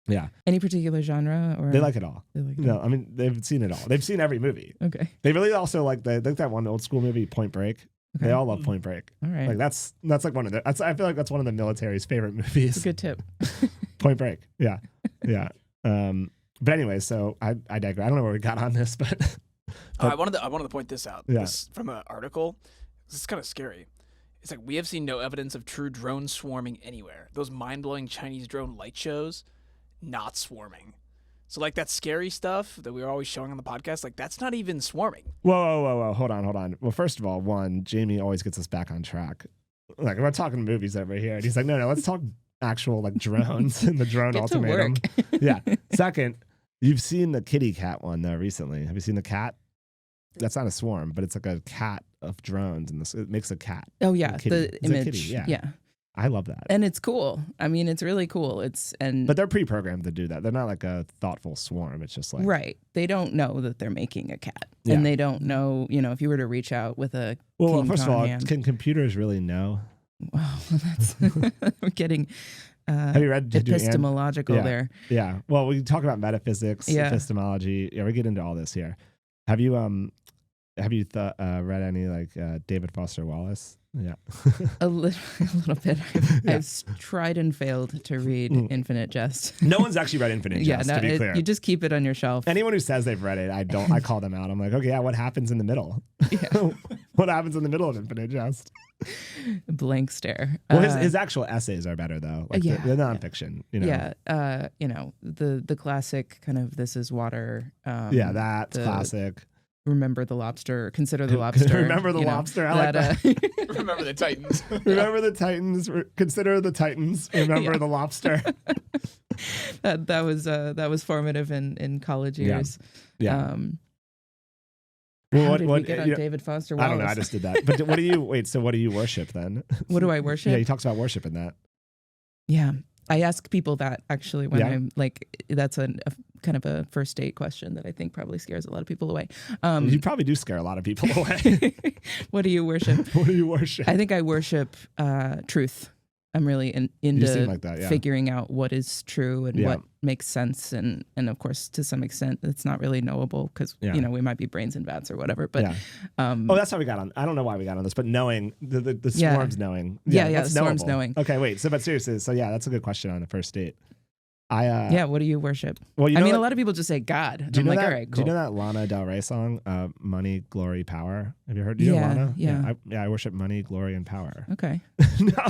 Speaker 1: Yeah.
Speaker 2: Any particular genre or
Speaker 1: they like it all.
Speaker 2: They like it
Speaker 1: all. I mean, they've seen it all. They've seen every movie.
Speaker 2: Okay.
Speaker 1: They really also like that one old school movie, Point Break. Okay. They all love Point Break.
Speaker 2: All right.
Speaker 1: Like that's like one of the. I feel like that's one of the military's favorite movies.
Speaker 2: It's a good tip.
Speaker 1: Point Break. Yeah. Yeah. But anyway, so I digress. I don't know where we got on this, but
Speaker 4: I wanted to point this out.
Speaker 1: Yeah.
Speaker 4: This from an article. This is kind of scary. It's like, we have seen no evidence of true drone swarming anywhere. Those mind-blowing Chinese drone light shows, not swarming. So like that scary stuff that we were always showing on the podcast, like that's not even swarming.
Speaker 1: Whoa. Hold on. Well, first of all, Jamie always gets us back on track. Like we're talking movies over here. And he's like, no, let's talk actual like drones and the drone ultimatum. Yeah. Second, you've seen the kitty cat one though recently. Have you seen the cat? That's not a swarm, but it's like a cat of drones, and it makes a cat.
Speaker 2: Oh yeah, the image.
Speaker 1: Yeah. I love that,
Speaker 2: and it's cool. I mean, it's really cool.
Speaker 1: But they're pre-programmed to do that. They're not like a thoughtful swarm. It's just like
Speaker 2: right. They don't know that they're making a cat, and they don't know. If you were to reach out with a
Speaker 1: first of all, can computers really know?
Speaker 2: Wow, that's we're getting.
Speaker 1: Have you read
Speaker 2: epistemological there?
Speaker 1: Yeah. Well, we talk about metaphysics, epistemology. Yeah, we get into all this here. Have you Have you read any like David Foster Wallace? Yeah.
Speaker 2: A little bit. I've tried and failed to read Infinite Jest.
Speaker 1: No one's actually read Infinite Jest, to be clear.
Speaker 2: You just keep it on your shelf.
Speaker 1: Anyone who says they've read it, I call them out. I'm like, okay, yeah, what happens in the middle?
Speaker 2: Yeah.
Speaker 1: What happens in the middle of Infinite Jest?
Speaker 2: Blank stare.
Speaker 1: Well, his actual essays are better though. Like the nonfiction, you know.
Speaker 2: Yeah. The classic kind of This Is Water.
Speaker 1: That's classic.
Speaker 2: Remember the lobster. Consider the lobster.
Speaker 1: Remember the lobster. I like that.
Speaker 4: Remember the Titans.
Speaker 1: Remember the Titans. Consider the Titans. Remember the lobster.
Speaker 2: that was formative in college years.
Speaker 1: Yeah.
Speaker 2: How did we get on David Foster Wallace?
Speaker 1: I don't know. I just did that. But what do you worship then?
Speaker 2: What do I worship?
Speaker 1: Yeah, he talks about worship in that.
Speaker 2: Yeah. I ask people that actually when I'm like, that's a kind of a first date question that I think probably scares a lot of people away.
Speaker 1: You probably do scare a lot of people away.
Speaker 2: What do you worship?
Speaker 1: What do you worship?
Speaker 2: I think I worship truth. I'm really into
Speaker 1: like that,
Speaker 2: figuring out what is true and what makes sense. And of course, to some extent, it's not really knowable because, we might be brains and vats or whatever. But
Speaker 1: that's how we got on. I don't know why we got on this, but knowing, the swarm's knowing.
Speaker 2: The swarm's knowing.
Speaker 1: Okay, wait. But seriously, that's a good question on a first date.
Speaker 2: What do you worship?
Speaker 1: Well,
Speaker 2: a lot of people just say God.
Speaker 1: Do you know
Speaker 2: like,
Speaker 1: that?
Speaker 2: All right, cool.
Speaker 1: Do you know that Lana Del Rey song, "Money, Glory, Power"? Have you heard? Do you know Lana?
Speaker 2: Yeah.
Speaker 1: I worship money, glory, and power.
Speaker 2: Okay,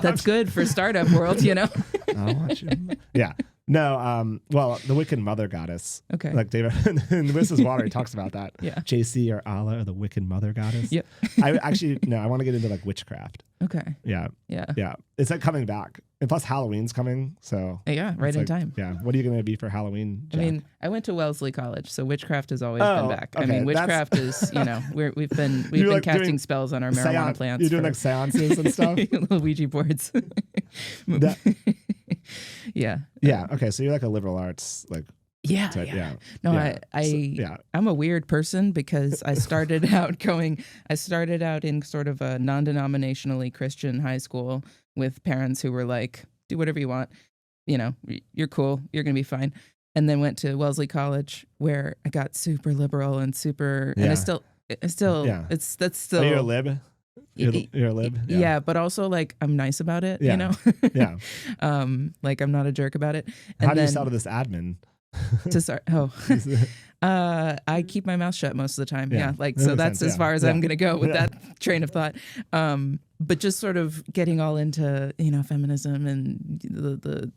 Speaker 2: that's good for startup world, you know.
Speaker 1: I'll watch you. Yeah. No. Well, the Wiccan Mother Goddess.
Speaker 2: Okay.
Speaker 1: Like David in This Is Water, he talks about that.
Speaker 2: Yeah.
Speaker 1: JC or Allah or the Wiccan Mother Goddess.
Speaker 2: Yep.
Speaker 1: I want to get into like witchcraft.
Speaker 2: Okay.
Speaker 1: Yeah.
Speaker 2: Yeah.
Speaker 1: Yeah. It's like coming back. And plus Halloween's coming, so
Speaker 2: right in time.
Speaker 1: Yeah. What are you going to be for Halloween, Jack?
Speaker 2: I went to Wellesley College, so witchcraft has always been back.
Speaker 1: Okay.
Speaker 2: Witchcraft is, we've been casting spells on our marijuana plants.
Speaker 1: You're doing like seances and stuff?
Speaker 2: Little Ouija boards. Yeah.
Speaker 1: Yeah. Okay. So you're like a liberal arts type, yeah.
Speaker 2: No,
Speaker 1: yeah.
Speaker 2: I'm a weird person because I started out in sort of a non-denominationally Christian high school with parents who were like, do whatever you want. You're cool. You're going to be fine. And then went to Wellesley College where I got super liberal and super, and it's still, that's still.
Speaker 1: Are you a lib? You're a lib?
Speaker 2: Yeah, but also like I'm nice about it,
Speaker 1: Yeah.
Speaker 2: Like I'm not a jerk about it.
Speaker 1: And how do you sell to this admin?
Speaker 2: To start, I keep my mouth shut most of the time. Yeah,
Speaker 1: so
Speaker 2: that's as far as I'm gonna go with that train of thought. But just sort of getting all into feminism and the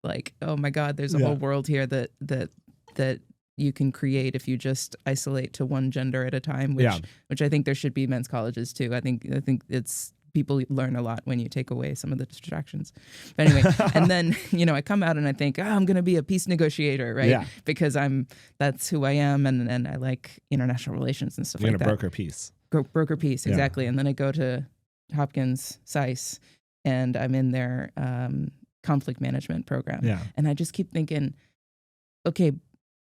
Speaker 2: like, oh my God, there's a whole world here that you can create if you just isolate to one gender at a time. Which I think there should be men's colleges too. I think it's. People learn a lot when you take away some of the distractions. But anyway, and then, I come out and I think, I'm going to be a peace negotiator, right?
Speaker 1: Yeah.
Speaker 2: Because that's who I am and I like international relations and stuff
Speaker 1: You're
Speaker 2: like that.
Speaker 1: You're going to
Speaker 2: broker peace, exactly. And then I go to Hopkins SAIS and I'm in their conflict management program.
Speaker 1: Yeah.
Speaker 2: And I just keep thinking, okay,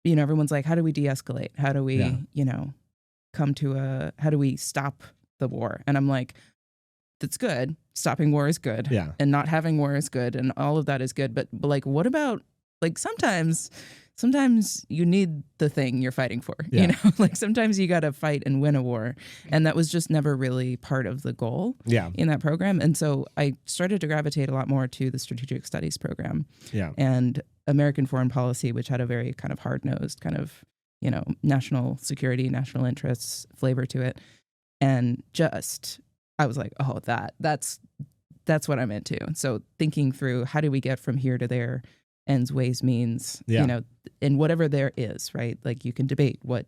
Speaker 2: everyone's like, how do we de-escalate? How do we, how do we stop the war? And I'm like, that's good. Stopping war is good.
Speaker 1: Yeah.
Speaker 2: And not having war is good. And all of that is good. But like, what about, like, sometimes you need the thing you're fighting for, like sometimes you got to fight and win a war. And that was just never really part of the goal in that program. And so I started to gravitate a lot more to the strategic studies program and American foreign policy, which had a very kind of hard-nosed kind of, national security, national interests flavor to it. And I was like, oh, that's what I'm into. And so thinking through how do we get from here to there, ends, ways, means, and whatever there is, right? Like you can debate what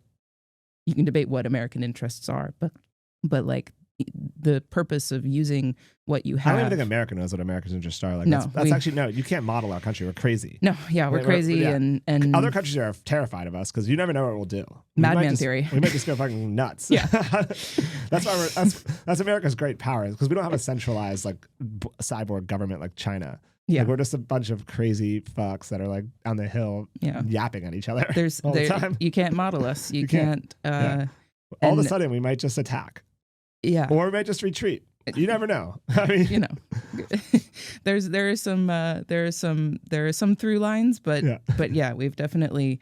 Speaker 2: American interests are, but like the purpose of using what you have.
Speaker 1: I don't even think America knows what America's interests are. Like that's actually you can't model our country. We're crazy.
Speaker 2: No, we're crazy and
Speaker 1: other countries are terrified of us because you never know what we'll do.
Speaker 2: Madman theory.
Speaker 1: We might just go fucking nuts.
Speaker 2: Yeah.
Speaker 1: That's why that's America's great power because we don't have a centralized cyborg government like China. Yeah. Like we're just a bunch of crazy fucks that are like on the hill yapping at each other all the time.
Speaker 2: You can't model us. You can't.
Speaker 1: All of a sudden we might just attack.
Speaker 2: Yeah.
Speaker 1: Or we might just retreat. You never know. I mean,
Speaker 2: there are some through lines, but we've definitely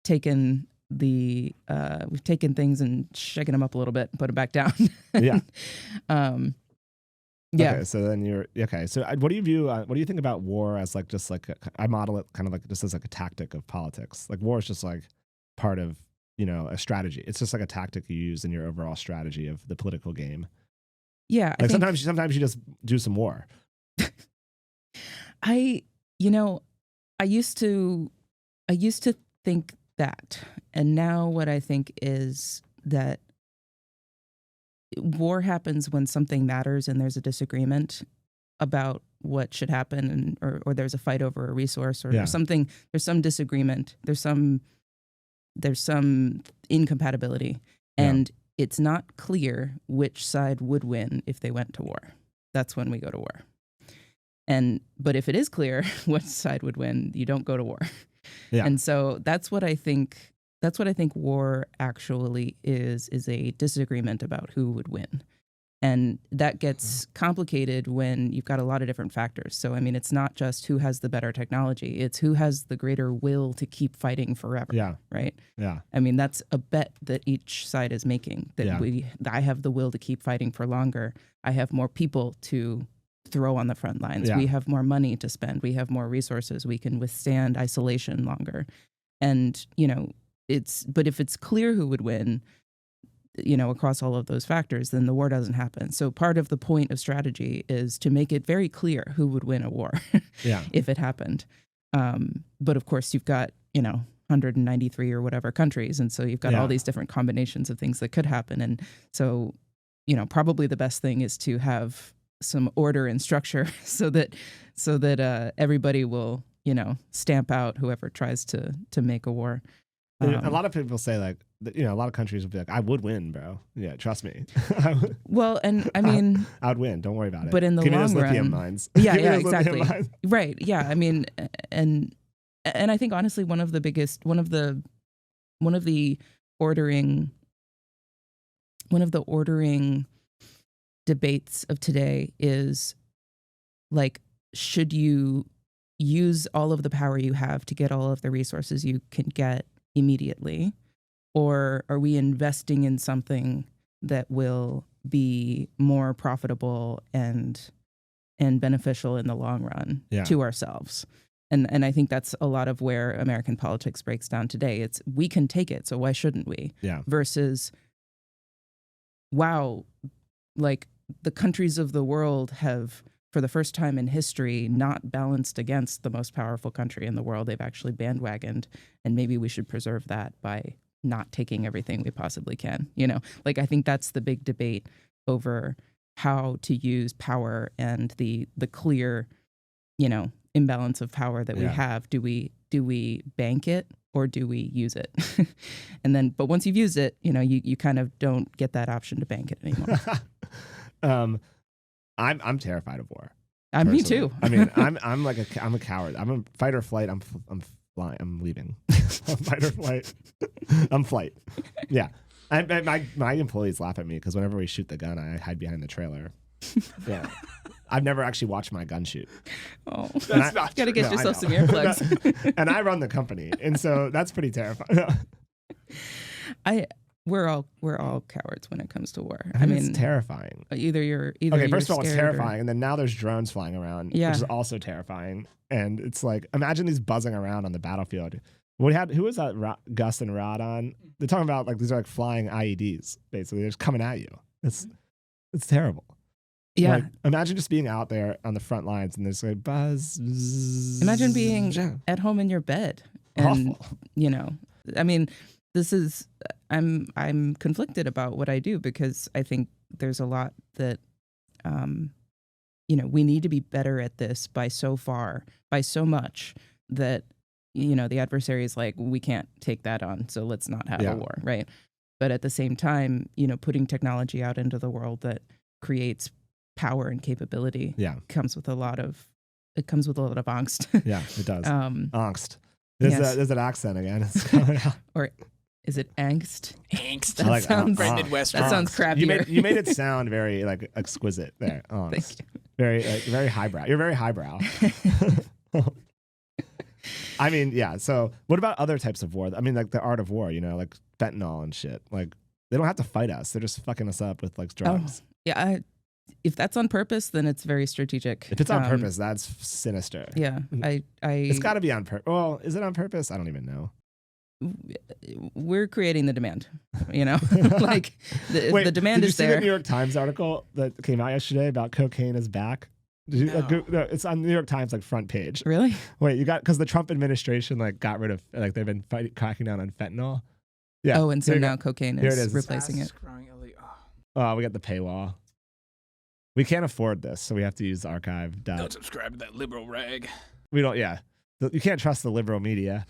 Speaker 2: taken we've taken things and shaken them up a little bit and put them back down.
Speaker 1: Yeah.
Speaker 2: Yeah.
Speaker 1: Okay, so then So what do you view? What do you think about war as like just like I model it kind of like just as like a tactic of politics. Like war is just like part of a strategy. It's just like a tactic you use in your overall strategy of the political game.
Speaker 2: Yeah.
Speaker 1: Like sometimes you just do some war.
Speaker 2: I used to think that, and now what I think is that war happens when something matters and there's a disagreement about what should happen, or there's a fight over a resource or something. There's some disagreement. There's some incompatibility, and it's not clear which side would win if they went to war. That's when we go to war. But if it is clear which side would win, you don't go to war. Yeah. And so that's what I think war actually is a disagreement about who would win. And that gets complicated when you've got a lot of different factors. So, I mean, it's not just who has the better technology. It's who has the greater will to keep fighting forever. Yeah. Right? Yeah. I mean, that's a bet that each side is making, that I have the will to keep fighting for longer. I have more people to throw on the front lines. Yeah. We have more money to spend. We have more resources. We can withstand isolation longer. And, but if it's clear who would win, across all of those factors, then the war doesn't happen. So part of the point of strategy is to make it very clear who would win a war if it happened. But of course, you've got, 193 or whatever countries. And so you've got all these different combinations of things that could happen. And so, probably the best thing is to have some order and structure so that everybody will, stamp out whoever tries to make a war.
Speaker 1: A lot of people say like, a lot of countries will be like, I would win, bro. Yeah, trust me.
Speaker 2: Well, and I mean,
Speaker 1: I would win. Don't worry about it.
Speaker 2: But in the
Speaker 1: Give
Speaker 2: long
Speaker 1: me those
Speaker 2: run,
Speaker 1: lithium mines.
Speaker 2: Yeah, exactly. Right. Yeah. I mean, and I think honestly, one of the ordering debates of today is like, should you use all of the power you have to get all of the resources you can get immediately, or are we investing in something that will be more profitable and beneficial in the long run to ourselves? And I think that's a lot of where American politics breaks down today. It's, we can take it, so why shouldn't we? Yeah. Versus, wow, like the countries of the world have, for the first time in history, not balanced against the most powerful country in the world. They've actually bandwagoned, and maybe we should preserve that by not taking everything we possibly can. Like I think that's the big debate over how to use power and the clear, imbalance of power that we have. Do we bank it or do we use it? And then, but once you've used it, you kind of don't get that option to bank it anymore.
Speaker 1: I'm terrified of war.
Speaker 2: Me too.
Speaker 1: I mean, I'm a coward. I'm a fight or flight. I'm flying. I'm leaving. I'm fight or flight. I'm flight. Yeah. My employees laugh at me because whenever we shoot the gun, I hide behind the trailer. Yeah. I've never actually watched my gun shoot.
Speaker 2: Oh, that's not true. Gotta get yourself some earplugs.
Speaker 1: And I run the company, and so that's pretty terrifying.
Speaker 2: We're all cowards when it comes to war.
Speaker 1: I mean, it's terrifying.
Speaker 2: Okay,
Speaker 1: first of all, it's terrifying, and then now there's drones flying around, which is also terrifying. And it's like, imagine these buzzing around on the battlefield. Who was that? Gus and Rod on? They're talking about like these are like flying IEDs. Basically, they're just coming at you. It's terrible.
Speaker 2: Yeah.
Speaker 1: Like, imagine just being out there on the front lines and there's like buzz.
Speaker 2: Imagine being at home in your bed. And,
Speaker 1: awful.
Speaker 2: I mean, this is, I'm conflicted about what I do because I think there's a lot that, we need to be better at this by so much that, the adversary is like, we can't take that on, so let's not have a war, right? But at the same time, putting technology out into the world that creates power and capability comes with a lot of angst.
Speaker 1: Yeah, it does. Angst. There's an accent again. It's coming out.
Speaker 2: Or is it angst?
Speaker 4: Angst.
Speaker 2: That sounds
Speaker 4: very Midwestern.
Speaker 2: That sounds crappier.
Speaker 1: You made it sound very like exquisite there. Angst. Very very highbrow. You're very highbrow. I mean, yeah. So what about other types of war? I mean, like the art of war, like fentanyl and shit. Like they don't have to fight us. They're just fucking us up with like drugs.
Speaker 2: Yeah, if that's on purpose, then it's very strategic.
Speaker 1: If it's on purpose, that's sinister.
Speaker 2: Yeah,
Speaker 1: It's got to be on purpose. Well, is it on purpose? I don't even know.
Speaker 2: We're creating the demand, like the demand is there.
Speaker 1: Did you see the New York Times article that came out yesterday about cocaine is back? Did you, no, it's on the New York Times like front page.
Speaker 2: Really?
Speaker 1: Wait, because the Trump administration like got rid of like they've been cracking down on fentanyl. Yeah.
Speaker 2: Oh, and so now cocaine is replacing it.
Speaker 1: Oh, we got the paywall. We can't afford this, so we have to use archive.
Speaker 4: Don't subscribe to that liberal rag.
Speaker 1: We don't. Yeah, you can't trust the liberal media.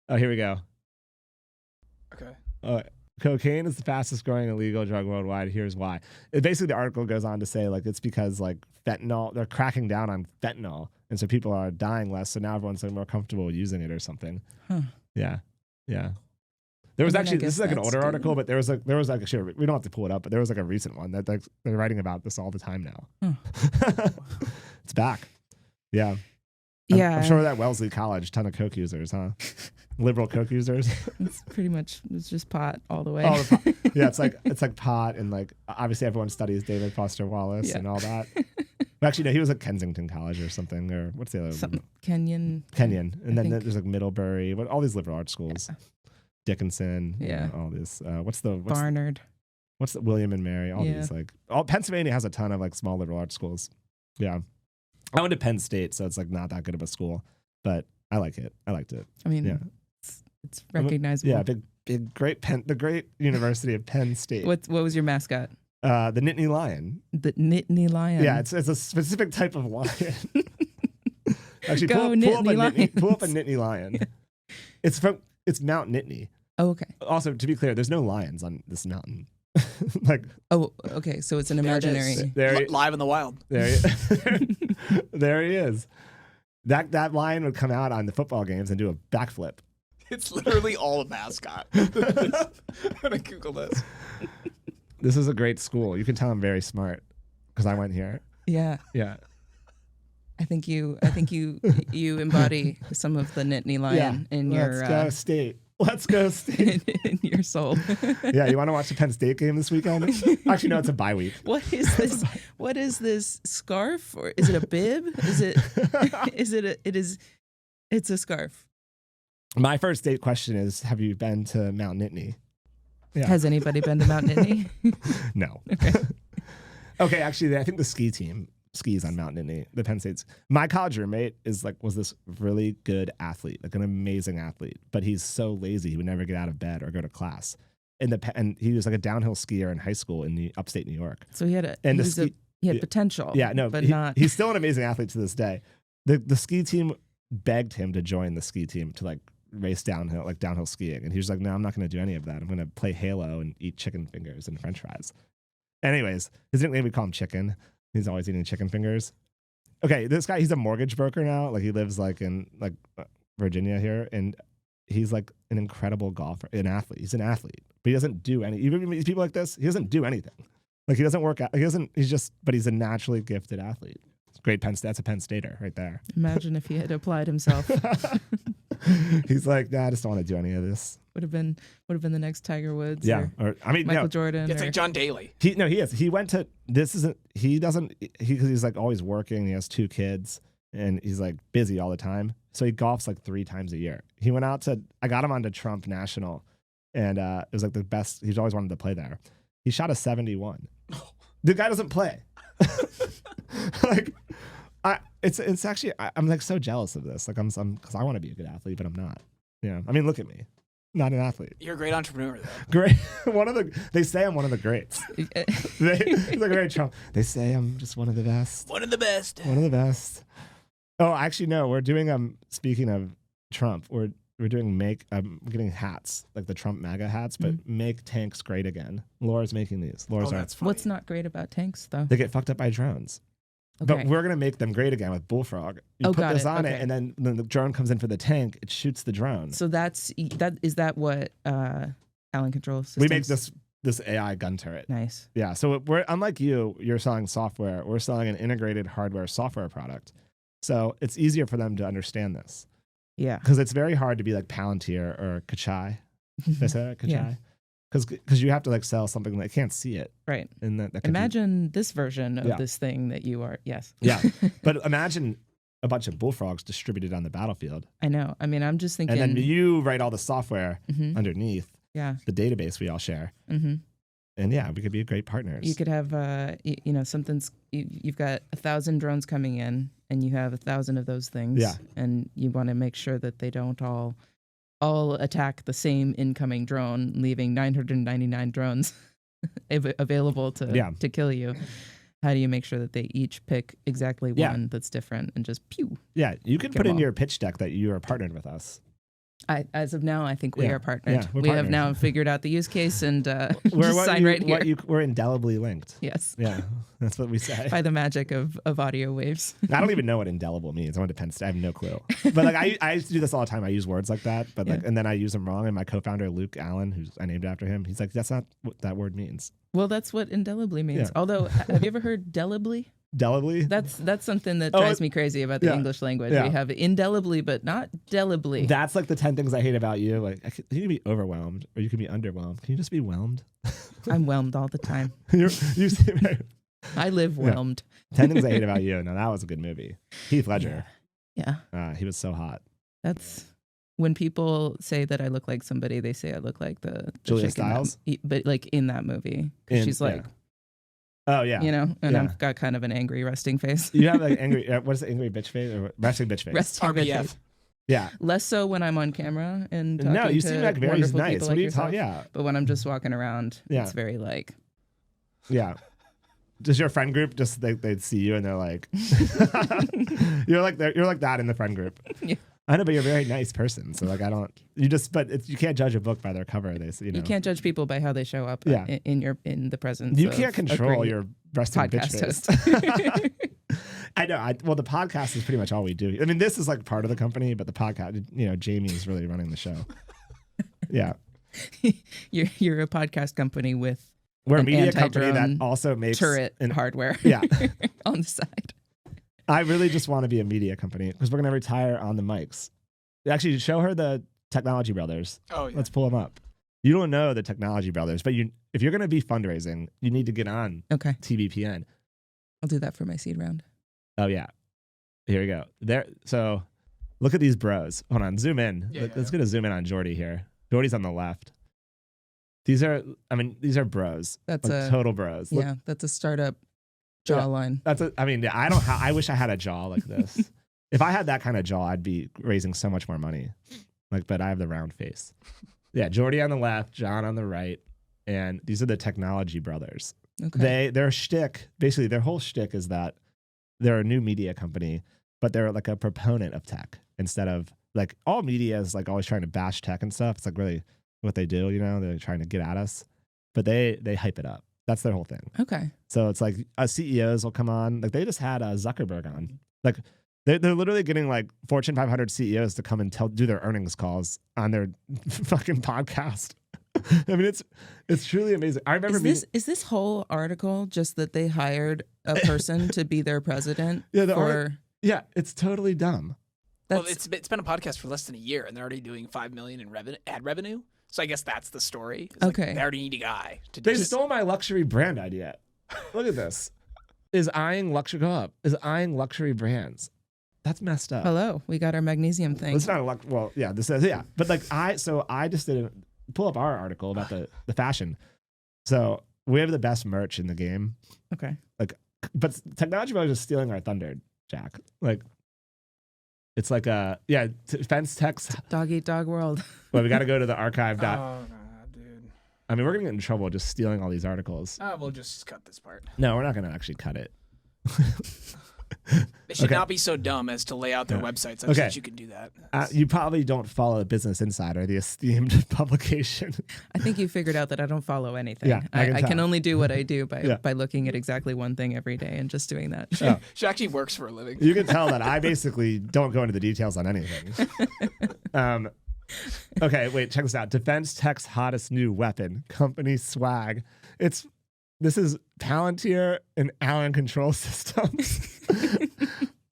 Speaker 1: Oh, here we go.
Speaker 4: Okay.
Speaker 1: Cocaine is the fastest growing illegal drug worldwide. Here's why. Basically, the article goes on to say like it's because like fentanyl, they're cracking down on fentanyl, and so people are dying less. So now everyone's like more comfortable using it or something. Huh. Yeah. There was actually this is like an older article, but there was like sure we don't have to pull it up, but there was like a recent one that like they're writing about this all the time now. It's back. Yeah. I'm sure that Wellesley College, ton of coke users, huh? Liberal coke users.
Speaker 2: It's pretty much just pot all the way.
Speaker 1: Yeah, it's like pot and like obviously everyone studies David Foster Wallace and all that. But actually, no, he was at Kensington College or something, or what's the other one?
Speaker 2: Kenyon,
Speaker 1: and then there's like Middlebury, all these liberal arts schools. Yeah. Dickinson, all this. What's
Speaker 2: Barnard?
Speaker 1: What's the William and Mary? All these like Pennsylvania has a ton of like small liberal arts schools. Yeah, I went to Penn State, so it's like not that good of a school, but I like it. I liked it.
Speaker 2: I mean, it's recognizable.
Speaker 1: Yeah, the great University of Penn State.
Speaker 2: What was your mascot?
Speaker 1: The Nittany Lion.
Speaker 2: The Nittany Lion.
Speaker 1: Yeah, it's a specific type of lion. Actually,
Speaker 2: pull
Speaker 1: up a Nittany Lion. It's Mount Nittany.
Speaker 2: Oh, okay.
Speaker 1: Also, to be clear, there's no lions on this mountain. Like,
Speaker 2: oh, okay. So it's an imaginary.
Speaker 4: Live in the wild.
Speaker 1: There he is. That lion would come out on the football games and do a backflip.
Speaker 4: It's literally all a mascot. I'm gonna Google this.
Speaker 1: This is a great school. You can tell I'm very smart because I went here.
Speaker 2: Yeah.
Speaker 1: Yeah.
Speaker 2: I think you embody some of the Nittany Lion in your.
Speaker 1: Let's go state. Let's go state.
Speaker 2: in your soul.
Speaker 1: Yeah, you want to watch the Penn State game this weekend? Actually, no, it's a bye week.
Speaker 2: What is this? What is this scarf? Or is it a bib? Is it? It's a scarf.
Speaker 1: My first date question is: have you been to Mount Nittany? Yeah.
Speaker 2: Has anybody been to Mount Nittany?
Speaker 1: No. Okay. Okay, actually, I think the ski team skis on Mount Nittany, the Penn State's. My college roommate was this really good athlete, like an amazing athlete, but he's so lazy he would never get out of bed or go to class. And he was like a downhill skier in high school in the upstate New York.
Speaker 2: So he had potential.
Speaker 1: Yeah, no,
Speaker 2: but
Speaker 1: he's still an amazing athlete to this day. The ski team begged him to join the ski team to like race downhill skiing, and he was like, "No, I'm not going to do any of that. I'm going to play Halo and eat chicken fingers and French fries." Anyways, his nickname, we call him Chicken. He's always eating chicken fingers. Okay, this guy, he's a mortgage broker now. Like he lives like in like Virginia here, and he's like an incredible golfer, an athlete. He's an athlete, but he doesn't do any. Even these people like this, he doesn't do anything. Like he doesn't work out. But he's a naturally gifted athlete. It's great Penn State. That's a Penn Stater right there.
Speaker 2: Imagine if he had applied himself.
Speaker 1: He's like, nah, I just don't want to do any of this.
Speaker 2: Would have been the next Tiger Woods.
Speaker 1: Yeah,
Speaker 2: Michael Jordan.
Speaker 4: It's like John Daly.
Speaker 1: He is. He went to. This isn't. He doesn't. Because he's like always working. He has 2 kids, and he's like busy all the time. So he golfs like 3 times a year. He went out to. I got him onto Trump National, and it was like the best. He's always wanted to play there. He shot a 71. The guy doesn't play. Like, it's actually. I'm like so jealous of this. Like I'm because I want to be a good athlete, but I'm not. Yeah. I mean, look at me. Not an athlete.
Speaker 4: You're a great entrepreneur, though.
Speaker 1: Great. They say I'm one of the greats. He's like a great Trump. They say I'm just one of the best.
Speaker 4: One of the best.
Speaker 1: One of the best. Oh, actually, no. We're doing. Speaking of Trump, we're doing getting hats like the Trump MAGA hats, but make tanks great again. Laura's making these.
Speaker 4: That's funny.
Speaker 2: What's not great about tanks, though?
Speaker 1: They get fucked up by drones. Okay. But we're gonna make them great again with Bullfrog. You put this on it, and then when the drone comes in for the tank, it shoots the drone.
Speaker 2: So is that what Allen Control Systems?
Speaker 1: We make this AI gun turret.
Speaker 2: Nice.
Speaker 1: Yeah. So we're unlike you're selling software. We're selling an integrated hardware software product. So it's easier for them to understand this.
Speaker 2: Yeah.
Speaker 1: Because it's very hard to be like Palantir or Cachai. Did I say that? Cachai?
Speaker 2: Yeah.
Speaker 1: Because you have to like sell something that can't see it.
Speaker 2: Right.
Speaker 1: And that could
Speaker 2: Imagine this version of
Speaker 1: Yeah.
Speaker 2: this thing that you are. Yes.
Speaker 1: Yeah. But imagine a bunch of bullfrogs distributed on the battlefield.
Speaker 2: I know. I mean, I'm just thinking.
Speaker 1: And then you write all the software
Speaker 2: Mhm.
Speaker 1: underneath
Speaker 2: Yeah.
Speaker 1: the database we all share.
Speaker 2: Mm-hmm.
Speaker 1: And yeah, we could be great partners.
Speaker 2: You could have, something's, you've got 1,000 drones coming in and you have 1,000 of those things.
Speaker 1: Yeah.
Speaker 2: And you want to make sure that they don't all attack the same incoming drone, leaving 999 drones available to kill you. How do you make sure that they each pick exactly one that's different and just pew?
Speaker 1: Yeah, you can
Speaker 2: Get
Speaker 1: put
Speaker 2: them
Speaker 1: in
Speaker 2: all.
Speaker 1: your pitch deck that you are partnered with us.
Speaker 2: As of now, I think we
Speaker 1: Yeah.
Speaker 2: are partnered.
Speaker 1: Yeah, we're
Speaker 2: we have
Speaker 1: partners.
Speaker 2: now figured out the use case and
Speaker 1: We're
Speaker 2: just sign right here.
Speaker 1: We're indelibly linked.
Speaker 2: Yes.
Speaker 1: Yeah, that's what we say.
Speaker 2: By the magic of audio waves.
Speaker 1: I don't even know what indelible means. I'm on Penn State. I have no clue. But like I used to do this all the time. I use words like that, but like, and then I use them wrong. And my co-founder Luke Allen, who's I named after him, he's like, that's not what that word means.
Speaker 2: Well, that's what indelibly means.
Speaker 1: Yeah.
Speaker 2: Although, have you ever heard delibly?
Speaker 1: Delibly?
Speaker 2: That's something that drives me crazy about the
Speaker 1: yeah.
Speaker 2: English language.
Speaker 1: Yeah.
Speaker 2: We have indelibly, but not delibly.
Speaker 1: That's like the 10 things I hate about you. Like you can be overwhelmed or you can be underwhelmed. Can you just be whelmed?
Speaker 2: I'm whelmed all the time.
Speaker 1: you seem
Speaker 2: I live whelmed.
Speaker 1: 10 things I hate about you. Now that was a good movie. Heath Ledger.
Speaker 2: Yeah.
Speaker 1: He was so hot.
Speaker 2: That's when people say that I look like somebody, they say I look like the
Speaker 1: Julia
Speaker 2: chick in that-
Speaker 1: Stiles?
Speaker 2: but like in that movie. 'Cause she's like,
Speaker 1: oh yeah.
Speaker 2: and
Speaker 1: Yeah.
Speaker 2: I've got kind of an angry resting face.
Speaker 1: You have like angry, what is it, angry bitch face or resting bitch face?
Speaker 2: Resting bitch
Speaker 4: RBF.
Speaker 2: face.
Speaker 1: Yeah.
Speaker 2: Less so when I'm on camera and talking
Speaker 1: No, you
Speaker 2: to
Speaker 1: seem like very
Speaker 2: wonderful
Speaker 1: nice.
Speaker 2: people
Speaker 1: What
Speaker 2: like
Speaker 1: are you
Speaker 2: yourself.
Speaker 1: talking? Yeah.
Speaker 2: But when I'm just walking around,
Speaker 1: Yeah.
Speaker 2: it's very like,
Speaker 1: Yeah. Does your friend group just they'd see you and they're like, you're like that in the friend group.
Speaker 2: Yeah.
Speaker 1: I know, but you're a very nice person. So like you can't judge a book by their cover. You
Speaker 2: can't judge people by how they show up
Speaker 1: Yeah.
Speaker 2: in the presence.
Speaker 1: You
Speaker 2: of
Speaker 1: can't
Speaker 2: a
Speaker 1: control
Speaker 2: great
Speaker 1: your resting bitch
Speaker 2: podcast
Speaker 1: face. I know. Well, the podcast is pretty much all we do. I mean, this is like part of the company, but the podcast, Jamie is really running the show. Yeah.
Speaker 2: You're a podcast company with
Speaker 1: We're a
Speaker 2: an
Speaker 1: media company that
Speaker 2: anti-drone
Speaker 1: also makes
Speaker 2: turret hardware.
Speaker 1: Yeah.
Speaker 2: On the side.
Speaker 1: I really just want to be a media company because we're going to retire on the mics. Actually, show her the Technology Brothers.
Speaker 4: Oh, yeah.
Speaker 1: Let's pull them up. You don't know the Technology Brothers, but if you're going to be fundraising, you need to get on
Speaker 2: Okay.
Speaker 1: TBPN.
Speaker 2: I'll do that for my seed round.
Speaker 1: Oh, yeah. Here we go. So look at these bros. Hold on. Zoom in. Let's get a zoom in on Jordy here. Jordy's on the left. These are bros.
Speaker 2: That's
Speaker 1: like total bros. Look,
Speaker 2: Yeah, that's a startup jawline.
Speaker 1: I wish I had a jaw like this. If I had that kind of jaw, I'd be raising so much more money. But I have the round face. Yeah, Jordy on the left, John on the right, and these are the Technology Brothers.
Speaker 2: Okay.
Speaker 1: Their shtick, basically their whole shtick is that they're a new media company, but they're like a proponent of tech instead of like all media is like always trying to bash tech and stuff. It's like really what they do, they're trying to get at us, but they hype it up. That's their whole thing.
Speaker 2: Okay.
Speaker 1: So it's like CEOs will come on, like they just had Zuckerberg on, like they're literally getting like Fortune 500 CEOs to come and do their earnings calls on their fucking podcast. I mean, it's truly amazing. I remember
Speaker 2: is this whole article just that they hired a person to be their president?
Speaker 1: Yeah, it's totally dumb.
Speaker 4: Well, it's been a podcast for less than a year, and they're already doing $5 million in ad revenue. So I guess that's the story. It's
Speaker 2: okay.
Speaker 4: Like they already need a guy to do
Speaker 1: They
Speaker 4: this.
Speaker 1: stole my luxury brand idea. Look at this. Is eyeing luxury brands. That's messed up.
Speaker 2: Hello, we got our magnesium thing.
Speaker 1: It's not this is, yeah. But like I just did pull up our article about the fashion. So we have the best merch in the game.
Speaker 2: Okay.
Speaker 1: But Technology Brothers is stealing our thunder, Jack. Like, it's like Fence Tech's.
Speaker 2: Dog eat dog world.
Speaker 1: Well, we got to go to the archive.
Speaker 4: Oh, God, dude.
Speaker 1: I mean, we're going to get in trouble just stealing all these articles.
Speaker 4: We'll just cut this part.
Speaker 1: No, we're not going to actually cut it.
Speaker 4: They should
Speaker 1: Okay.
Speaker 4: not be so dumb as to lay out their websites. I
Speaker 1: Okay.
Speaker 4: that you can do that.
Speaker 1: You probably don't follow Business Insider, the esteemed publication.
Speaker 2: I think you figured out that I don't follow anything.
Speaker 1: Yeah,
Speaker 2: I can
Speaker 1: tell.
Speaker 2: only do what I do by
Speaker 1: Yeah.
Speaker 2: by looking at exactly one thing every day and just doing that.
Speaker 1: Oh.
Speaker 4: She actually works for a living.
Speaker 1: You can tell that I basically don't go into the details on anything. Okay, wait, check this out. Defense Tech's hottest new weapon, company swag. This is Palantir and Allen Control Systems.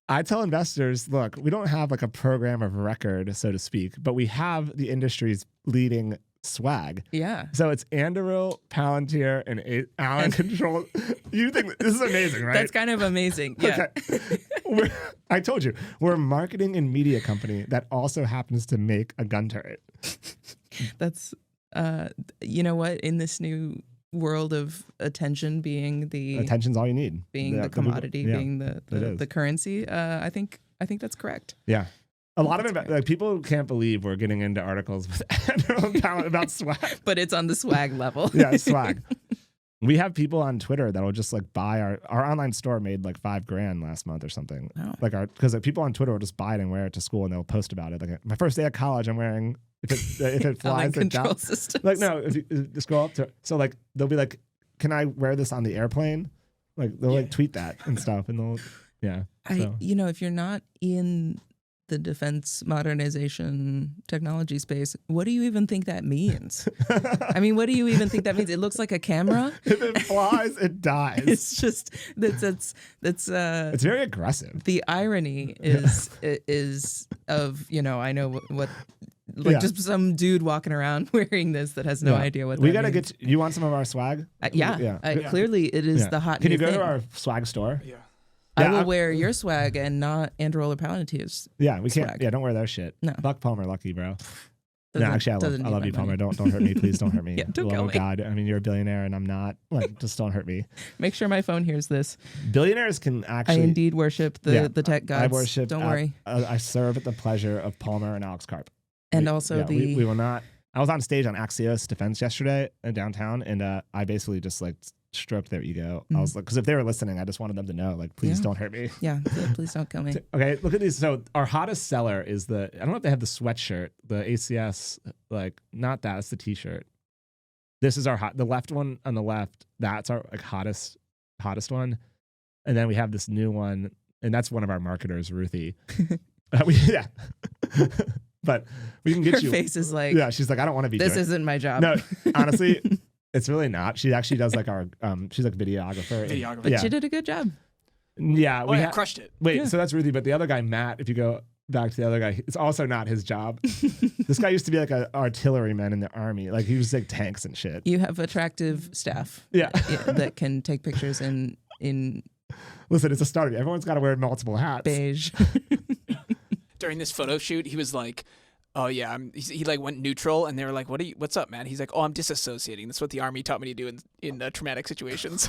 Speaker 1: I tell investors, look, we don't have like a program of record, so to speak, but we have the industry's leading swag.
Speaker 2: Yeah.
Speaker 1: So it's Anduril, Palantir, and Allen Control. You think this is amazing, right?
Speaker 2: That's kind of amazing. Yeah.
Speaker 1: Okay. I told you, we're a marketing and media company that also happens to make a gun turret.
Speaker 2: That's, you know what? In this new world of attention being
Speaker 1: Attention's all you need.
Speaker 2: Being the commodity,
Speaker 1: yeah,
Speaker 2: being the currency, I think that's correct.
Speaker 1: Yeah. A lot of like people can't believe we're getting into articles with about swag.
Speaker 2: But it's on the swag level.
Speaker 1: Yeah, swag. We have people on Twitter that'll just like buy our online store made like $5,000 last month or something.
Speaker 2: Oh.
Speaker 1: Like because people on Twitter will just buy it and wear it to school and they'll post about it. Like my first day of college, I'm wearing if it flies it down.
Speaker 2: Systems.
Speaker 1: Like no, if you just go up to like they'll be like, can I wear this on the airplane? Like they'll like tweet that and stuff and they'll
Speaker 2: if you're not in the defense modernization technology space, what do you even think that means? I mean, what do you even think that means? It looks like a camera.
Speaker 1: If it flies, it dies.
Speaker 2: It's just that's
Speaker 1: it's very aggressive.
Speaker 2: The irony is of, I know what just some dude walking around wearing this that has no idea what
Speaker 1: we
Speaker 2: that
Speaker 1: gotta
Speaker 2: means.
Speaker 1: you want some of our swag?
Speaker 2: Clearly it is the hot
Speaker 1: Can you
Speaker 2: new
Speaker 1: go
Speaker 2: thing.
Speaker 1: to our swag store?
Speaker 4: Yeah.
Speaker 2: I will wear your swag and not Anduril or Palantir's.
Speaker 1: Yeah, we can't.
Speaker 2: swag.
Speaker 1: Yeah, don't wear their shit.
Speaker 2: No.
Speaker 1: Fuck Palmer, lucky bro. No,
Speaker 2: Doesn't-
Speaker 1: actually,
Speaker 2: doesn't
Speaker 1: I
Speaker 2: need
Speaker 1: love
Speaker 2: my
Speaker 1: you, Palmer.
Speaker 2: money.
Speaker 1: Don't hurt me, please. Don't hurt me.
Speaker 2: Yeah, don't kill
Speaker 1: oh
Speaker 2: me.
Speaker 1: God, I mean, you're a billionaire and I'm not. Like, just don't hurt me.
Speaker 2: Make sure my phone hears this.
Speaker 1: Billionaires can
Speaker 2: I
Speaker 1: actually.
Speaker 2: indeed worship the tech gods.
Speaker 1: I worship.
Speaker 2: Don't worry.
Speaker 1: I serve at the pleasure of Palmer and Alex Karp.
Speaker 2: And also
Speaker 1: we will not. I was on stage on Axios Defense yesterday in downtown, and I basically just like stroked their ego. I was like, because if they were listening, I just wanted them to know, like, please don't hurt me.
Speaker 2: Yeah, please don't kill me.
Speaker 1: Okay, look at these. So our hottest seller is I don't know if they have the sweatshirt, the ACS, like not that, it's the t-shirt. This is our the left one on the left, that's our like hottest one. And then we have this new one, and that's one of our marketers, Ruthie. But we can get
Speaker 2: Her
Speaker 1: you.
Speaker 2: face is like,
Speaker 1: yeah, she's like, I don't want to be
Speaker 2: this
Speaker 1: doing
Speaker 2: isn't my job.
Speaker 1: No, honestly, it's really not. She actually does like our, she's like videographer.
Speaker 2: But she did a good job.
Speaker 1: Yeah.
Speaker 4: Oh, yeah, crushed it.
Speaker 1: Wait, so that's Ruthie, but the other guy, Matt, if you go back to the other guy, it's also not his job. This guy used to be like an artilleryman in the army. Like he was like tanks and shit.
Speaker 2: You have attractive staff.
Speaker 1: Yeah.
Speaker 2: that can take pictures in
Speaker 1: Listen, it's a startup. Everyone's got to wear multiple hats.
Speaker 2: beige.
Speaker 4: During this photo shoot, he was like, "Oh yeah," he like went neutral, and they were like, "What's up, man?" He's like, "Oh, I'm disassociating. That's what the army taught me to do in traumatic situations."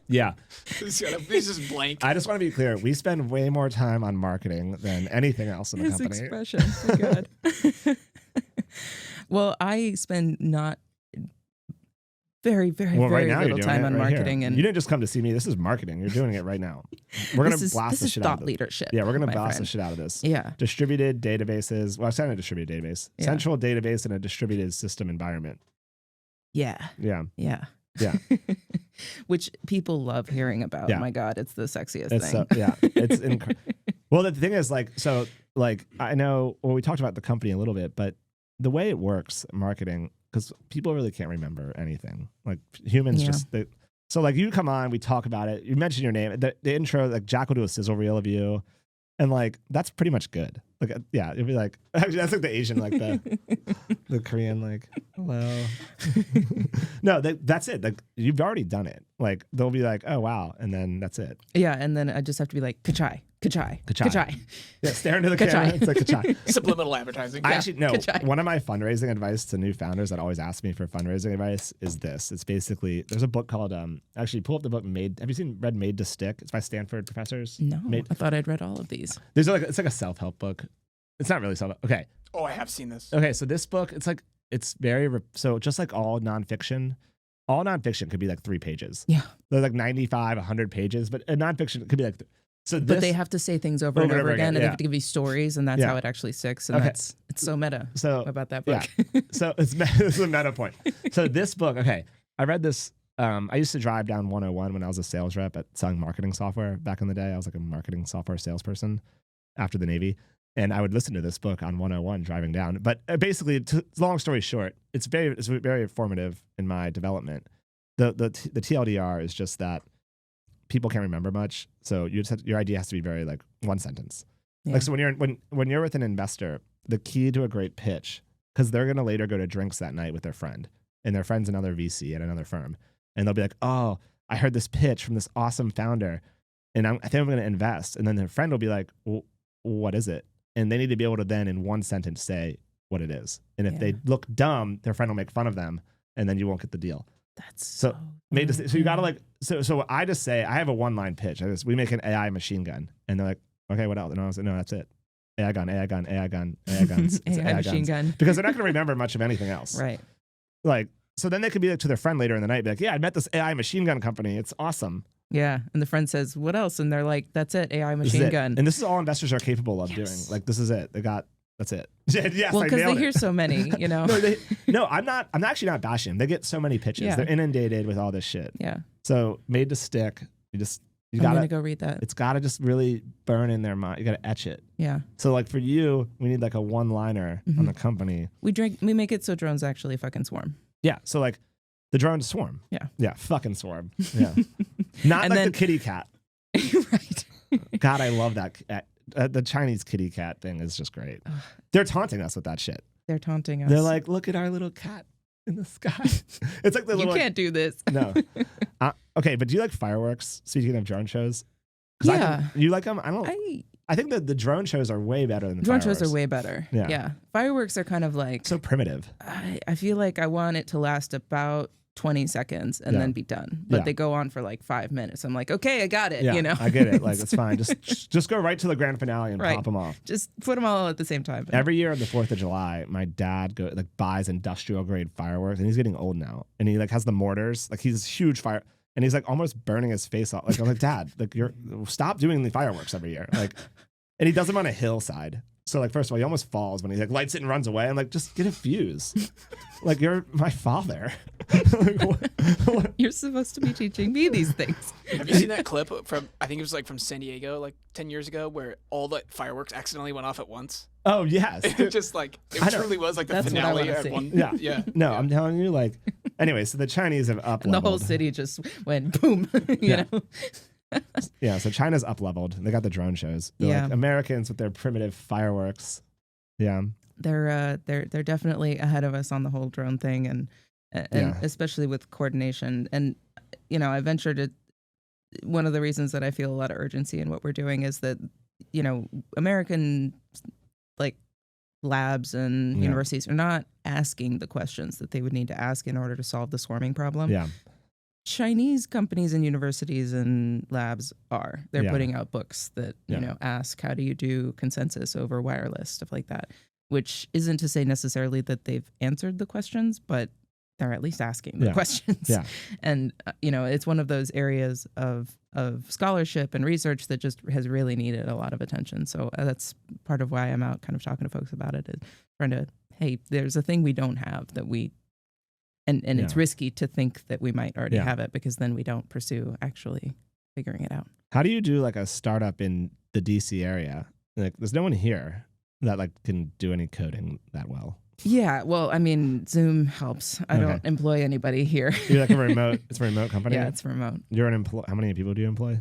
Speaker 1: Yeah.
Speaker 4: He's just blank.
Speaker 1: I just want to be clear. We spend way more time on marketing than anything else in the
Speaker 2: His
Speaker 1: company.
Speaker 2: expression. Oh, God. Well, I spend not very, very, very
Speaker 1: now
Speaker 2: little time on marketing.
Speaker 1: Here.
Speaker 2: And
Speaker 1: you didn't just come to see me. This is marketing. You're doing it right now. We're going to blast the shit out of
Speaker 2: thought
Speaker 1: this.
Speaker 2: leadership.
Speaker 1: Yeah, we're going to
Speaker 2: my
Speaker 1: blast the
Speaker 2: friend.
Speaker 1: shit out of this.
Speaker 2: Yeah.
Speaker 1: Distributed databases. Well, I said a distributed database.
Speaker 2: Yeah.
Speaker 1: Central database in a distributed system environment.
Speaker 2: Yeah.
Speaker 1: Yeah.
Speaker 2: Yeah.
Speaker 1: Yeah.
Speaker 2: Which people love hearing about.
Speaker 1: Yeah.
Speaker 2: My God, it's the sexiest
Speaker 1: It's
Speaker 2: thing.
Speaker 1: It's well, the thing is like I know, well, we talked about the company a little bit, but the way it works, marketing, because people really can't remember anything. Like humans so like you come on, we talk about it. You mention your name, the intro, like Jack will do a sizzle reel of you. And like, that's pretty much good. Like, yeah, it'd be like, actually, that's like the Asian, like the Korean, like, hello. No, that's it. Like, you've already done it. Like, they'll be like, oh, wow. And then that's it.
Speaker 2: Yeah. And then I just have to be like, Cachai, Cachai,
Speaker 1: Cachai.
Speaker 2: Cachai.
Speaker 1: Yeah, stare into the
Speaker 2: Cachai.
Speaker 1: camera. It's like Cachai.
Speaker 4: Subliminal advertising.
Speaker 1: I actually, no,
Speaker 2: Cachai.
Speaker 1: one of my fundraising advice to new founders that always ask me for fundraising advice is this. It's basically, there's a book called, actually pull up the book have you read Made to Stick? It's by Stanford professors.
Speaker 2: No, I thought I'd read all of these.
Speaker 1: It's like a self-help book. It's not really self-help. Okay.
Speaker 4: Oh, I have seen this.
Speaker 1: Okay, so this book, it's very, so just like all nonfiction could be like 3 pages.
Speaker 2: Yeah.
Speaker 1: They're like 95, 100 pages, but a nonfiction could be like,
Speaker 2: But they have to say things over and over again, and they
Speaker 1: yeah.
Speaker 2: have to give you stories, and that's
Speaker 1: Yeah.
Speaker 2: how it actually sticks. And it's so meta about that book.
Speaker 1: Yeah. So it's a meta point. So this book, okay, I read this. I used to drive down 101 when I was a sales rep at selling marketing software back in the day. I was like a marketing software salesperson after the Navy. And I would listen to this book on 101 driving down. But basically, long story short, it's very informative in my development. The TLDR is just that people can't remember much. So your idea has to be very like one sentence.
Speaker 2: Yeah.
Speaker 1: Like so when you're with an investor, the key to a great pitch, because they're gonna later go to drinks that night with their friend, and their friend's another VC at another firm, and they'll be like, "Oh, I heard this pitch from this awesome founder, and I think I'm gonna invest." And then their friend will be like, well, "What is it?" And they need to be able to then in one sentence say what it is. And if they look dumb, their friend will make fun of them, and then you won't get the deal.
Speaker 2: That's
Speaker 1: so you gotta like so I just say I have a 1-line pitch. We make an AI machine gun, and they're like, okay, what else? And I was like, no, that's it. AI gun, AI gun, AI gun, AI guns.
Speaker 2: AI machine gun.
Speaker 1: Because they're not gonna remember much of anything else.
Speaker 2: Right.
Speaker 1: Like so then they could be like to their friend later in the night, be like, yeah, I met this AI machine gun company. It's awesome.
Speaker 2: Yeah. And the friend says, what else? And they're like, that's it, AI machine gun.
Speaker 1: And this is all investors are capable of doing. Like this is it. That's it. Yes,
Speaker 2: well, because they hear so many, you know.
Speaker 1: No, I'm actually not bashing them. They get so many pitches.
Speaker 2: Yeah.
Speaker 1: They're inundated with all this shit.
Speaker 2: Yeah.
Speaker 1: So made to stick. I'm
Speaker 2: gonna go read that.
Speaker 1: It's gotta just really burn in their mind. You gotta etch it.
Speaker 2: Yeah.
Speaker 1: So like for you, we need like a 1-liner on the company.
Speaker 2: We make it so drones actually fucking swarm.
Speaker 1: Yeah. So like the drones swarm.
Speaker 2: Yeah.
Speaker 1: Yeah. Fucking swarm. Yeah. Not like the kitty cat.
Speaker 2: Right.
Speaker 1: God, I love that. The Chinese kitty cat thing is just great. They're taunting us with that shit.
Speaker 2: They're taunting us.
Speaker 1: They're like, look at our little cat in the sky. It's like the little.
Speaker 2: You can't do this.
Speaker 1: No. Okay, but do you like fireworks? Speaking of drone shows,
Speaker 2: Yeah.
Speaker 1: You like them? I think that the drone shows are way better than the
Speaker 2: drone
Speaker 1: fireworks.
Speaker 2: shows are way better. Yeah. Fireworks are kind of like
Speaker 1: so primitive.
Speaker 2: I feel like I want it to last about 20 seconds and then be done. But they go on for like 5 minutes. I'm like, okay, I got it.
Speaker 1: Yeah,
Speaker 2: you know,
Speaker 1: I get it. Like it's fine. Just go right to the grand finale and pop them off.
Speaker 2: Just put them all at the same time.
Speaker 1: Every year on the 4th of July, my dad buys industrial grade fireworks, and he's getting old now. And he like has the mortars. Like he's huge fire, and he's like almost burning his face off. Like I'm like, Dad, like stop doing the fireworks every year. Like, and he does them on a hillside. So like first of all, he almost falls when he like lights it and runs away. I'm like, just get a fuse. Like you're my father. Like, what?
Speaker 2: You're supposed to be teaching me these things.
Speaker 4: Have you seen that clip from I think it was like from San Diego like 10 years ago where all the fireworks accidentally went off at once?
Speaker 1: Oh yes.
Speaker 4: It just like it truly was like the
Speaker 2: That's
Speaker 4: finale
Speaker 2: what I
Speaker 4: at
Speaker 2: see.
Speaker 4: one.
Speaker 1: Yeah. No, I'm telling you, like anyway, so the Chinese have up
Speaker 2: And the whole city just went boom. you know?
Speaker 1: Yeah, so China's up leveled. They got the drone shows. They're like Americans with their primitive fireworks. Yeah.
Speaker 2: They're definitely ahead of us on the whole drone thing and especially with coordination. And you know, I ventured to one of the reasons that I feel a lot of urgency in what we're doing is that, you know, American like labs and universities are not asking the questions that they would need to ask in order to solve the swarming problem.
Speaker 1: Yeah.
Speaker 2: Chinese companies and universities and labs are. They're putting out books that, you know, ask how do you do consensus over wireless, stuff like that, which isn't to say necessarily that they've answered the questions, but they're at least asking the questions. Yeah. And, you know, it's one of those areas of scholarship and research that just has really needed a lot of attention. So that's part of why I'm out kind of talking to folks about it, is trying to, hey, there's a thing we don't have that we, and it's risky to think that we might already have it because then we don't pursue actually figuring it out.
Speaker 1: How do you do like a startup in the DC area? Like there's no one here that like can do any coding that well.
Speaker 2: Yeah, well, I mean, Zoom helps. I don't employ anybody here.
Speaker 1: You're like a remote. It's a remote company.
Speaker 2: Yeah, it's remote.
Speaker 1: You're an employee. How many people do you employ?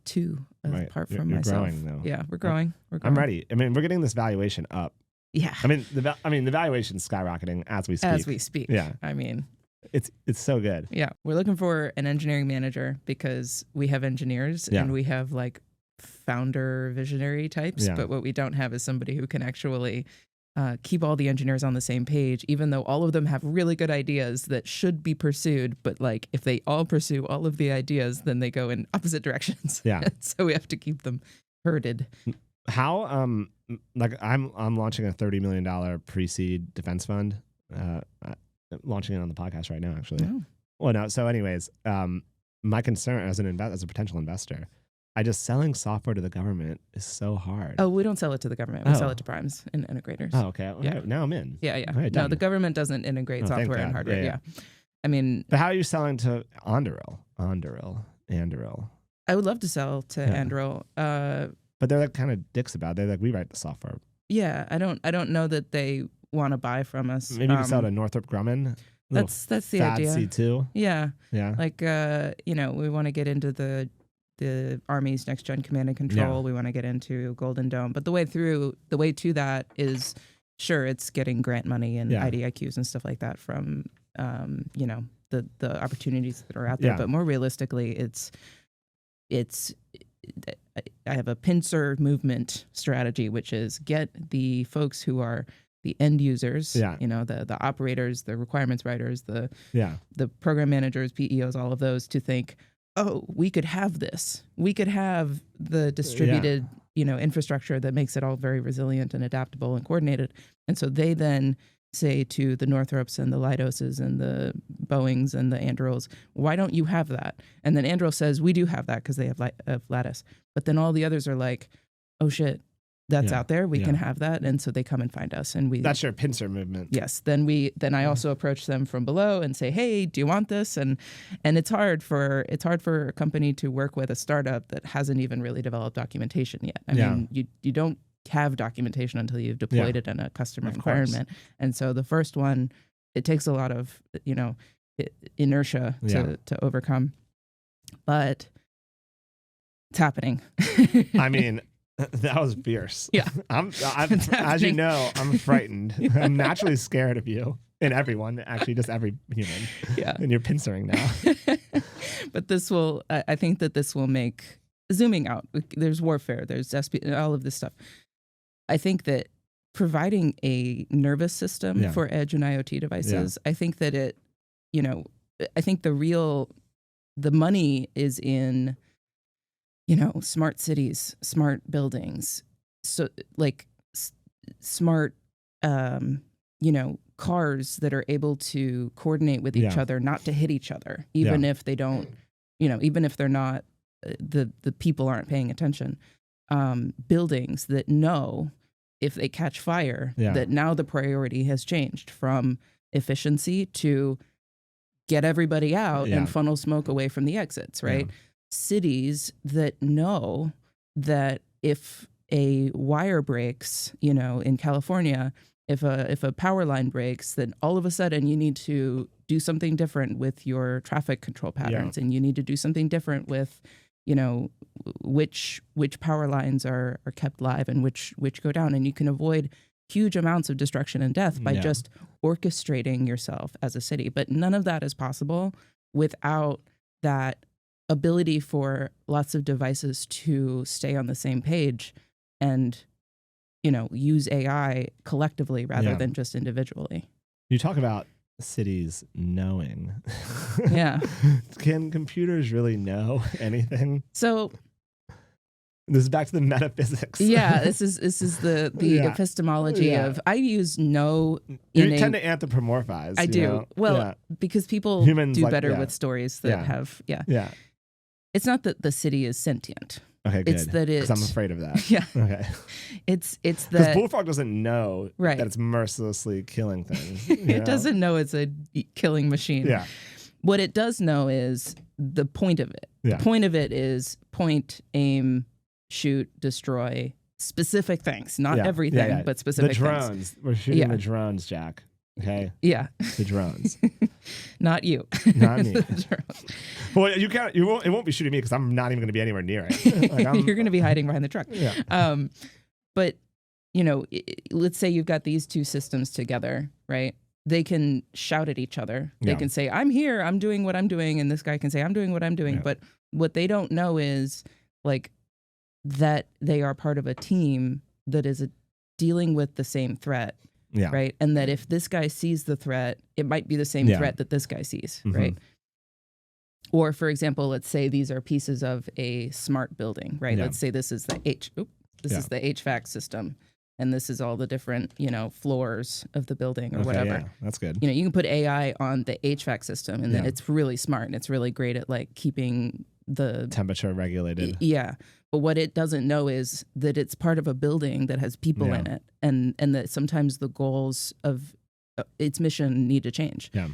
Speaker 2: 2, apart from
Speaker 1: you're
Speaker 2: myself.
Speaker 1: Growing, though.
Speaker 2: Yeah, we're growing.
Speaker 1: I'm ready. I mean, we're getting this valuation up.
Speaker 2: Yeah.
Speaker 1: I mean, the valuation's skyrocketing as we speak.
Speaker 2: As we speak.
Speaker 1: Yeah.
Speaker 2: I mean,
Speaker 1: it's so good.
Speaker 2: Yeah, we're looking for an engineering manager because we have engineers and we have like founder visionary types, but what we don't have is somebody who can actually keep all the engineers on the same page, even though all of them have really good ideas that should be pursued. But like, if they all pursue all of the ideas, then they go in opposite directions. Yeah. So we have to keep them herded.
Speaker 1: How like I'm launching a $30 million pre-seed defense fund. Launching it on the podcast right now, actually. Oh. Well, no. So, anyways, my concern as a potential investor, selling software to the government is so hard.
Speaker 2: Oh, we don't sell it to the government. We sell it to primes and integrators.
Speaker 1: Oh, okay. Yeah. Now I'm in.
Speaker 2: Yeah. Right, no, the government doesn't integrate software and hardware. Yeah. I mean,
Speaker 1: but how are you selling to Anduril?
Speaker 2: I would love to sell to Anduril.
Speaker 1: But they're like kind of dicks about it. They're like, we write the software.
Speaker 2: Yeah. I don't know that they want to buy from us.
Speaker 1: Maybe you can sell to Northrop Grumman.
Speaker 2: That's the idea.
Speaker 1: C2.
Speaker 2: Yeah.
Speaker 1: Yeah.
Speaker 2: Like, you know, we want to get into the the Army's next gen command and control.
Speaker 1: Yeah.
Speaker 2: We want to get into Golden Dome. But the way to that is, sure, it's getting grant money and IDIQs and stuff like that from, you know, the opportunities that are out there.
Speaker 1: Yeah.
Speaker 2: But more realistically, it's I have a pincer movement strategy, which is get the folks who are the end users, you know, the operators, the requirements writers, the program managers, PEOs, all of those, to think, oh, we could have this. We could have the distributed, you know, infrastructure that makes it all very resilient and adaptable and coordinated. And so they then say to the Northrops and the Leidoses and the Boeings and the Andurils, why don't you have that? And then Anduril says, we do have that because they have Lattice. But then all the others are like, oh shit, that's out there. We can have that. And so they come and find us. And
Speaker 1: that's your pincer movement.
Speaker 2: Yes. Then I also approach them from below and say, hey, do you want this? And it's hard for a company to work with a startup that hasn't even really developed documentation yet. I mean, you don't have documentation until you've deployed it in a customer environment. And so the first one, it takes a lot of, you know, inertia to overcome, but it's happening.
Speaker 1: I mean, that was fierce.
Speaker 2: Yeah.
Speaker 1: As you know, I'm frightened. I'm naturally scared of you and everyone, actually just every human.
Speaker 2: Yeah.
Speaker 1: And you're pincering now.
Speaker 2: But I think that this will make, zooming out, there's warfare, there's SP, all of this stuff. I think that providing a nervous system for edge and IoT devices, I think that it, you know, I think the money is in, you know, smart cities, smart buildings, so like smart, you know, cars that are able to coordinate with each other, not to hit each other, even if they don't, you know, even if they're not, the people aren't paying attention. Buildings that know if they catch fire, that now the priority has changed from efficiency to get everybody out and funnel smoke away from the exits, right? Cities that know that if a wire breaks, you know, in California, if a power line breaks, then all of a sudden you need to do something different with your traffic control patterns, and you need to do something different with, you know, which power lines are kept live and which go down, and you can avoid huge amounts of destruction and death by just orchestrating yourself as a city. But none of that is possible without that ability for lots of devices to stay on the same page and, you know, use AI collectively rather than just individually.
Speaker 1: You talk about cities knowing.
Speaker 2: Yeah.
Speaker 1: Can computers really know anything?
Speaker 2: So
Speaker 1: this is back to the metaphysics.
Speaker 2: Yeah, this is the epistemology of, I use no.
Speaker 1: You tend to anthropomorphize.
Speaker 2: I do.
Speaker 1: Know?
Speaker 2: Well, because people
Speaker 1: Humans
Speaker 2: do better with stories that have It's not that the city is sentient.
Speaker 1: Okay, good.
Speaker 2: It's that
Speaker 1: because I'm afraid of that.
Speaker 2: Yeah.
Speaker 1: Okay.
Speaker 2: It's that
Speaker 1: because Bullfrog doesn't know that it's mercilessly killing things.
Speaker 2: It doesn't know it's a killing machine.
Speaker 1: Yeah.
Speaker 2: What it does know is the point of it.
Speaker 1: Yeah.
Speaker 2: The point of it is point, aim, shoot, destroy specific things, not everything, but specific
Speaker 1: drones.
Speaker 2: things.
Speaker 1: We're shooting the drones, Jack. Okay.
Speaker 2: Yeah.
Speaker 1: The drones.
Speaker 2: Not you.
Speaker 1: Not me. Well, you can't. You won't. It won't be shooting me because I'm not even going to be anywhere near it.
Speaker 2: You're going to be hiding behind the truck.
Speaker 1: Yeah.
Speaker 2: But you know, let's say you've got these two systems together, right? They can shout at each other. They can say, "I'm here. I'm doing what I'm doing," and this guy can say, "I'm doing what I'm doing." Yeah. But what they don't know is like that they are part of a team that is dealing with the same threat.
Speaker 1: Yeah.
Speaker 2: Right. And that if this guy sees the threat, it might be the same threat that this guy sees. Mm-hmm. Right. Or, for example, let's say these are pieces of a smart building. Right. Yeah. Let's say this is the is the HVAC system. And this is all the different, you know, floors of the building or whatever.
Speaker 1: Yeah, that's good.
Speaker 2: You know, you can put AI on the HVAC system and then it's really smart and it's really great at like keeping the
Speaker 1: temperature regulated.
Speaker 2: Yeah. But what it doesn't know is that it's part of a building that has people in it, and that sometimes the goals of its mission need to change.
Speaker 1: Yeah.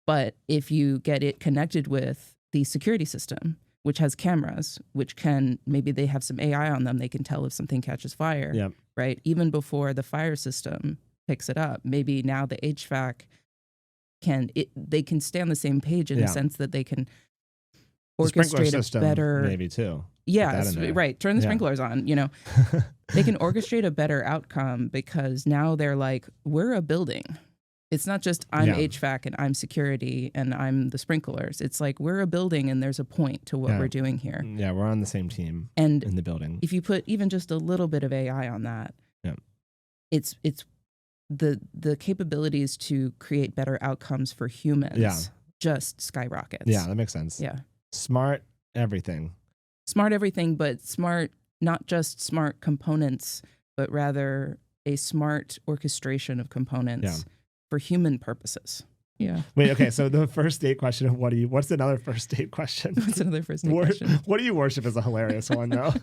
Speaker 2: But if you get it connected with the security system, which has cameras, which can, maybe they have some AI on them, they can tell if something catches fire, right? Even before the fire system picks it up, maybe now the HVAC they can stay on the same page in the sense that they can
Speaker 1: The sprinkler
Speaker 2: orchestrate a
Speaker 1: system,
Speaker 2: better
Speaker 1: maybe too.
Speaker 2: Yeah,
Speaker 1: Put that in there.
Speaker 2: right. Turn the
Speaker 1: Yeah.
Speaker 2: sprinklers on, They can orchestrate a better outcome because now they're like, we're a building. It's not just I'm
Speaker 1: Yeah.
Speaker 2: HVAC and I'm security and I'm the sprinklers. It's like we're a building and there's a point to what
Speaker 1: Yeah.
Speaker 2: we're doing here.
Speaker 1: Yeah, we're on the same team
Speaker 2: And
Speaker 1: in the building.
Speaker 2: if you put even just a little bit of AI on that,
Speaker 1: Yeah.
Speaker 2: it's the capabilities to create better outcomes for humans
Speaker 1: Yeah.
Speaker 2: just skyrockets.
Speaker 1: Yeah, that makes sense.
Speaker 2: Yeah.
Speaker 1: Smart everything.
Speaker 2: Smart everything, but smart, not just smart components, but rather a smart orchestration of components
Speaker 1: Yeah.
Speaker 2: for human purposes. Yeah.
Speaker 1: Wait, okay, so the first date question of what's another first date question?
Speaker 2: That's another first date
Speaker 1: Wor-
Speaker 2: question.
Speaker 1: What do you worship is a hilarious one though.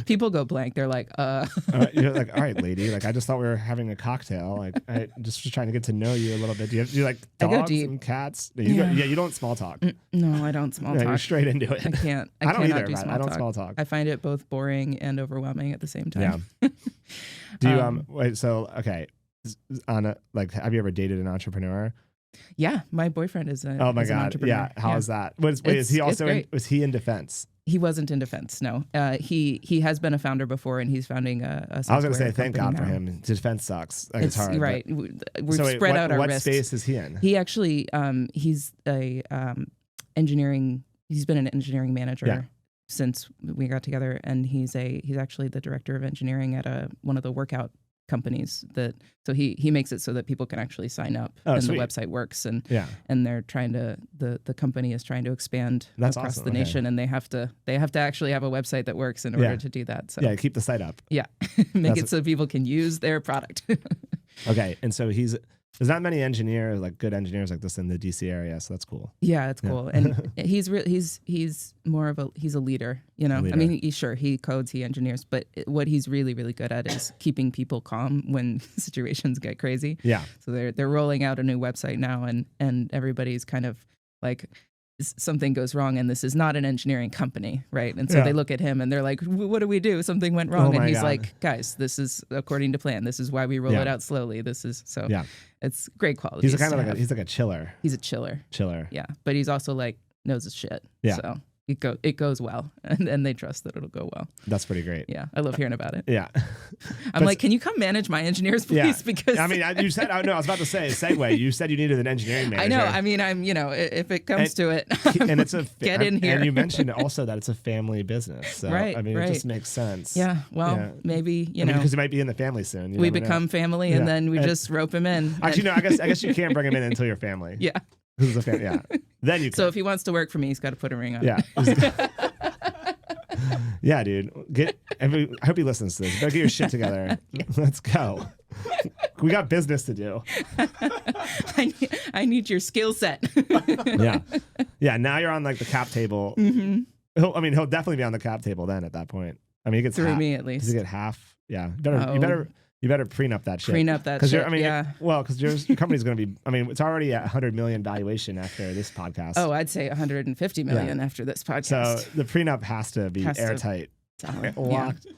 Speaker 2: People go blank. They're like,
Speaker 1: You're like, all right, lady. Like, I just thought we were having a cocktail. Like, I just was trying to get to know you a little bit. Do you like
Speaker 2: I go
Speaker 1: dogs
Speaker 2: deep.
Speaker 1: and cats?
Speaker 2: Yeah.
Speaker 1: You don't small talk.
Speaker 2: No, I don't small
Speaker 1: Yeah, you're
Speaker 2: talk.
Speaker 1: straight into it.
Speaker 2: I can't.
Speaker 1: I don't
Speaker 2: cannot
Speaker 1: either.
Speaker 2: do
Speaker 1: Man.
Speaker 2: small
Speaker 1: I don't
Speaker 2: talk.
Speaker 1: small talk.
Speaker 2: I find it both boring and overwhelming at the same time.
Speaker 1: Yeah. Do you wait? So okay, have you ever dated an entrepreneur?
Speaker 2: Yeah, my boyfriend is
Speaker 1: Oh my
Speaker 2: is an
Speaker 1: god,
Speaker 2: entrepreneur.
Speaker 1: yeah. How is that? Is he
Speaker 2: It's
Speaker 1: also
Speaker 2: great.
Speaker 1: was he in defense?
Speaker 2: He wasn't in defense. No, he has been a founder before, and he's founding a
Speaker 1: I was going to say
Speaker 2: software
Speaker 1: thank God
Speaker 2: company
Speaker 1: for
Speaker 2: now.
Speaker 1: him. Defense sucks. Like, it's hard.
Speaker 2: right.
Speaker 1: but-
Speaker 2: We've
Speaker 1: So wait,
Speaker 2: spread out our
Speaker 1: what
Speaker 2: risks.
Speaker 1: space is he in?
Speaker 2: He actually he's a engineering. He's been an engineering manager
Speaker 1: Yeah.
Speaker 2: since we got together, and he's actually the director of engineering at one of the workout companies so he makes it so that people can actually sign up and
Speaker 1: sweet.
Speaker 2: the website works and
Speaker 1: Yeah.
Speaker 2: they're trying to the company is trying to expand
Speaker 1: That's
Speaker 2: across
Speaker 1: awesome.
Speaker 2: the
Speaker 1: Okay.
Speaker 2: nation, and they have to actually have a website that works in order
Speaker 1: Yeah.
Speaker 2: to do that. So
Speaker 1: Yeah, keep the site up.
Speaker 2: yeah. Make
Speaker 1: That's
Speaker 2: it so people can use their product.
Speaker 1: Okay, and so there's not many engineers, like good engineers like this in the DC area, so that's cool.
Speaker 2: Yeah, it's cool. And he's more of he's a leader, I
Speaker 1: leader.
Speaker 2: mean, he codes, he engineers, but what he's really, really good at is keeping people calm when situations get crazy.
Speaker 1: Yeah.
Speaker 2: So they're rolling out a new website now, and everybody's kind of like, something goes wrong, and this is not an engineering company, right? And so
Speaker 1: Yeah.
Speaker 2: they look at him and they're like, what do we do? Something went wrong.
Speaker 1: Oh my
Speaker 2: And he's
Speaker 1: God.
Speaker 2: like, guys, this is according to plan. This is why we roll
Speaker 1: Yeah.
Speaker 2: it out slowly.
Speaker 1: Yeah.
Speaker 2: It's great quality.
Speaker 1: He's a kind of like he's like a chiller.
Speaker 2: he's a chiller.
Speaker 1: Chiller.
Speaker 2: Yeah, but he's also like knows his shit.
Speaker 1: Yeah.
Speaker 2: So it goes well, and they trust that it'll go well.
Speaker 1: That's pretty great.
Speaker 2: Yeah, I love hearing about it.
Speaker 1: Yeah.
Speaker 2: I'm like, can you come manage my engineers, please?
Speaker 1: Yeah.
Speaker 2: Because
Speaker 1: I mean, you said, I was about to say, segue. You said you needed an engineering manager.
Speaker 2: I know. I mean, I'm if it comes to it,
Speaker 1: and it's
Speaker 2: get in here.
Speaker 1: And you mentioned also that it's a family business. So,
Speaker 2: Right,
Speaker 1: I mean,
Speaker 2: right.
Speaker 1: it just makes sense.
Speaker 2: Yeah. Well,
Speaker 1: Yeah.
Speaker 2: maybe
Speaker 1: because he might be in the family soon. You
Speaker 2: we
Speaker 1: never know.
Speaker 2: become family,
Speaker 1: Yeah.
Speaker 2: and then we
Speaker 1: And-
Speaker 2: just rope him in.
Speaker 1: Actually, no. I guess you can't bring him in until you're family.
Speaker 2: Yeah.
Speaker 1: This is a family. Yeah. Then you can.
Speaker 2: So if he wants to work for me, he's got to put a ring on.
Speaker 1: Yeah. Yeah, dude. I hope he listens to this. You better get your shit together. Let's go. We got business to do.
Speaker 2: I need your skill set.
Speaker 1: Yeah. Yeah. Now you're on like the cap table.
Speaker 2: Mm-hmm.
Speaker 1: He'll definitely be on the cap table then at that point. I mean, he gets
Speaker 2: Through
Speaker 1: half.
Speaker 2: me at
Speaker 1: Does
Speaker 2: least.
Speaker 1: he get half? Yeah. You better prenup that shit.
Speaker 2: Prenup that
Speaker 1: Because
Speaker 2: shit.
Speaker 1: I mean,
Speaker 2: yeah.
Speaker 1: well, because your company's going to be. I mean, it's already at 100 million valuation after this podcast.
Speaker 2: Oh, I'd say 150 million after this
Speaker 1: so
Speaker 2: podcast.
Speaker 1: the prenup has to be
Speaker 2: Has to-
Speaker 1: airtight,
Speaker 2: Solid.